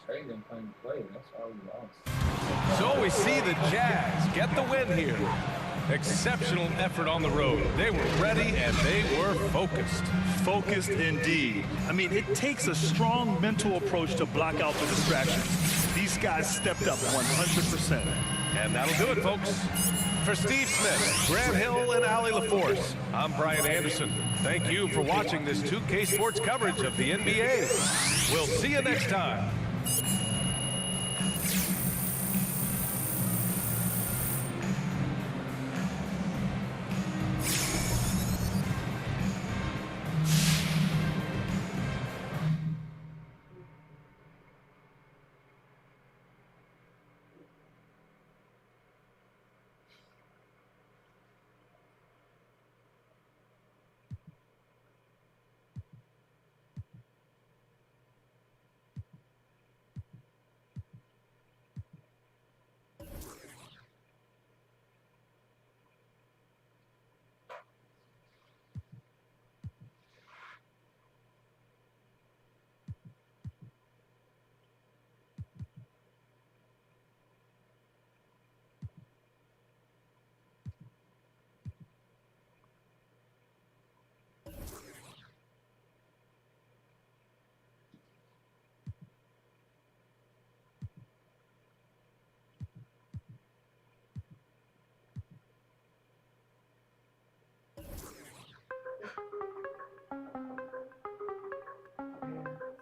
Trey didn't play. That's why we lost. So we see the Jazz get the win here. Exceptional effort on the road. They were ready and they were focused. Focused indeed. I mean, it takes a strong mental approach to block out the distractions. These guys stepped up 100%. And that'll do it, folks. For Steve Smith, Grant Hill, and Allie LaForce, I'm Brian Anderson. Thank you for watching this 2K Sports coverage of the NBA. We'll see you next time.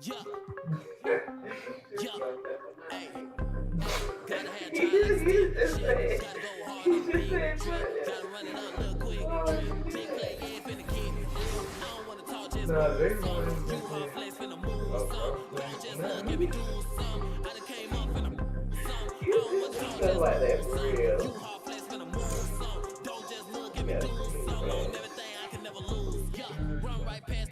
Yeah. Yeah. Hey. Gotta have drive like a stick. Shit. Gotta go hard on the beat. Drip. Gotta run it up real quick. Drip. Big play, yeah, finna keep. I don't wanna talk, just move some. You hard flex, finna move some. Don't just look at me do some. I done came up finna some. I don't wanna talk, just move some. You hard flex, finna move some. Don't just look at me do some. On everything, I can never lose. Yeah. Run right past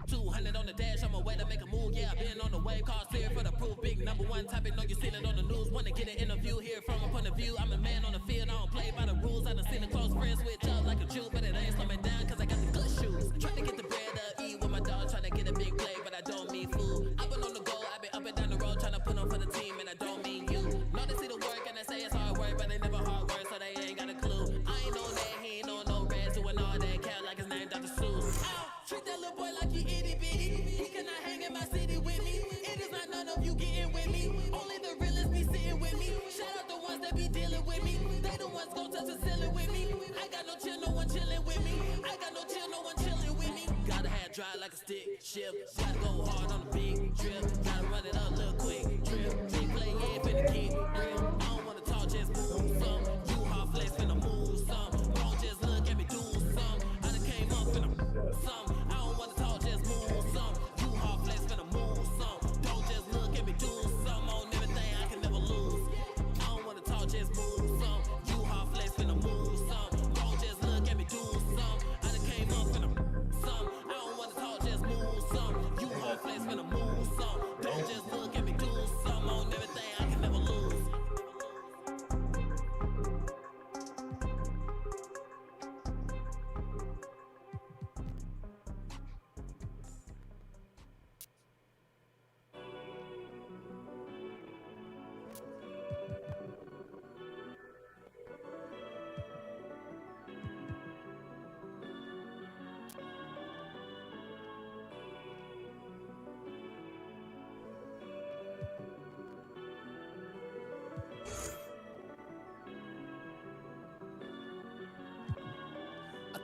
200 on the dash. I'm a way to make a move. Yeah, been on the wave, call clear for the proof. Big number one topic, know you seen it on the news. Wanna get an interview here from a point of view. I'm a man on the field, I don't play by the rules. I done seen the close friends switch up like a Jew, but it ain't slow me down cause I got the good shoes. Trying to get the bread up, eat with my dog, trying to get a big play, but I don't mean food. I've been on the go, I've been up and down the road, trying to put on for the team, and I don't mean you. Know they see the work and they say it's hard work, but they never hard work, so they ain't got a clue. I ain't on that, he ain't on no red, doing all that cat like his name Dr. Seuss. Ow, treat that little boy like you itty bitty. He cannot hang in my city with me. It is not none of you getting with me. Only the realest be sitting with me. Shout out the ones that be dealing with me. They the ones gon' touch the ceiling with me. I got no chill, no one chilling with me. I got no chill, no one chilling with me. Gotta have dry like a stick shift. Gotta go hard on the big drip. Gotta run it up real quick. Drip. Big play, yeah, finna keep real. I don't wanna talk, just move some. You hard flex, finna move some. Don't just look at me do some. I done came up finna some. I don't wanna talk, just move some. You hard flex, finna move some. Don't just look at me do some. On everything, I can never lose. I don't wanna talk, just move some. You hard flex, finna move some. Don't just look at me do some. I done came up finna some. I don't wanna talk, just move some. You hard flex, finna move some. Don't just look at me do some. On everything, I can never lose.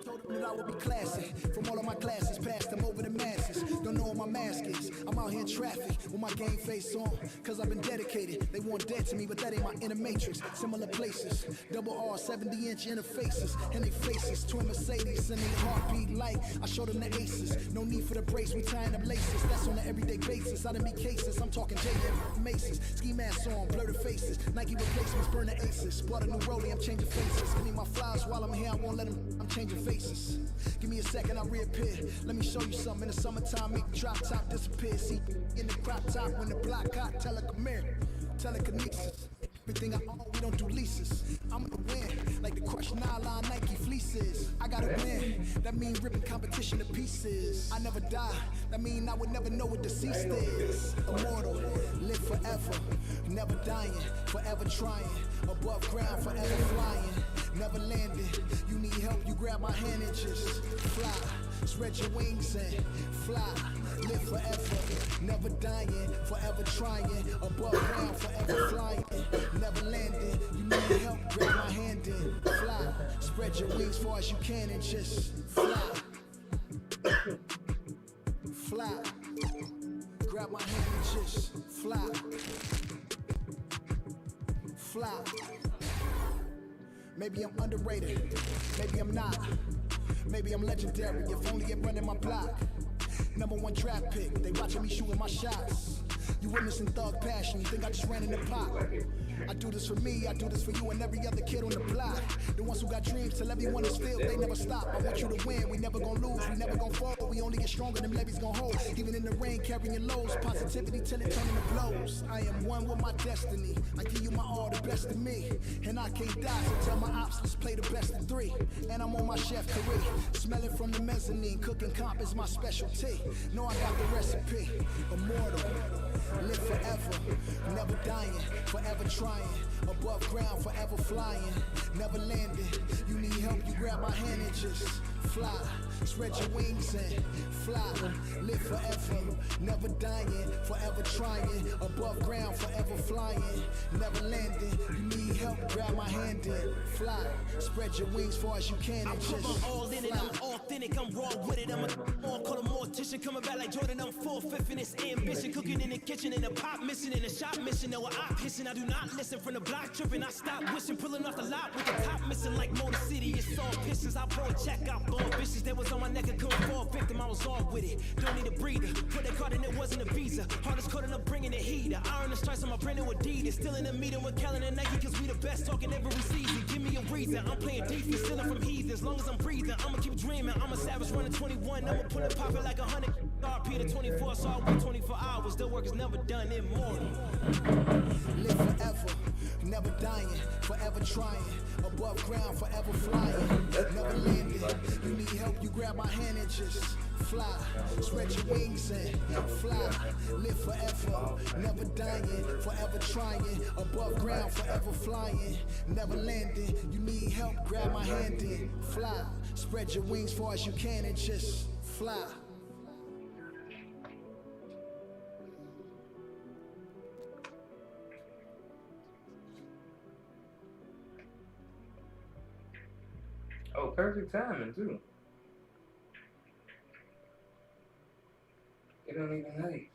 Told them that I would be classy. From all of my classes, passed them over the masses. Don't know what my mask is. I'm out here in traffic with my game face on. Cause I've been dedicated. They want dead to me, but that ain't my inner matrix. Similar places. Double R, 70-inch interfaces. And they faces. Twin Mercedes and they heartbeat like I showed them the aces. No need for the brace, we tying up laces. That's on an everyday basis. I done meet cases. I'm talking JM Maces. Ski masks on, blur the faces. Nike replacements, burn the aces. Bought a new rollie, I'm changing faces. Give me my flowers while I'm here, I won't let them. I'm changing faces. Give me a second, I'll reappear. Let me show you something. In the summertime, make the drop top disappear. See, in the crop top, when the block hot, telekinesis. Everything I own, we don't do leases. I'm gonna win, like the crushed nylon Nike fleeces. I gotta win, that mean ripping competition to pieces. I never die, that mean I would never know what deceased is. Immortal, live forever, never dying, forever trying. Above ground, forever flying, never landing. You need help, you grab my hand and just fly. Spread your wings and fly. Live forever, never dying, forever trying. Above ground, forever flying, never landing. You need help, grab my hand and fly. Spread your wings far as you can and just fly. Fly. Grab my hand and just fly. Fly. Maybe I'm underrated, maybe I'm not. Maybe I'm legendary, if only it running my block. Number one draft pick, they watching me shooting my shots. You witnessing thug passion, you think I just ran in the pot. I do this for me, I do this for you and every other kid on the block. The ones who got dreams, till everyone is filled, they never stop. I want you to win, we never gonna lose, we never gonna fall. We only get stronger, them levees gonna hold. Even in the rain, carrying lows, positivity till it turn into blows. I am one with my destiny, I give you my all, the best of me. And I can't die, so tell my ops, let's play the best of three. And I'm on my chef career, smelling from the mezzanine. Cooking comp is my specialty, know I got the recipe. Immortal, live forever, never dying, forever trying. Above ground, forever flying, never landing. You need help, you grab my hand and just fly. Spread your wings and fly. Live forever, never dying, forever trying. Above ground, forever flying, never landing. You need help, grab my hand and fly. Spread your wings far as you can and just I'm all in it, I'm all authentic, I'm raw with it. I'm a more call a mortician, coming back like Jordan. I'm 4/5 in this ambition, cooking in the kitchen, and the pop missing, in the shop mission. No, I pissing, I do not listen from the block tripping. I stop wishing, pulling off the lot with the top missing like Motor City. It's all pistons. I bought check out, born bitches that was on my neck. I couldn't fall victim. I was all with it. Don't need a breather. Put that card in, it wasn't a visa. Hardest code, and I'm bringing the heater. Iron the stripes on my brand new Adidas. Still in the meeting with Kellen and Nike, cause we the best talking every season. Give me a reason. I'm playing defense, stealing from heathens. As long as I'm breathing, I'ma keep dreaming. I'm a savage running 21. I'ma pull it, pop it like 100. RP to 24, so I work 24 hours. The work is never done, immortal. Live forever, never dying, forever trying. Above ground, forever flying, never landing. You need help, you grab my hand and just fly. Spread your wings and fly. Live forever, never dying, forever trying. Above ground, forever flying, never landing. You need help, grab my hand and fly. Spread your wings far as you can and just fly. Oh, perfect timing too. It don't even hate.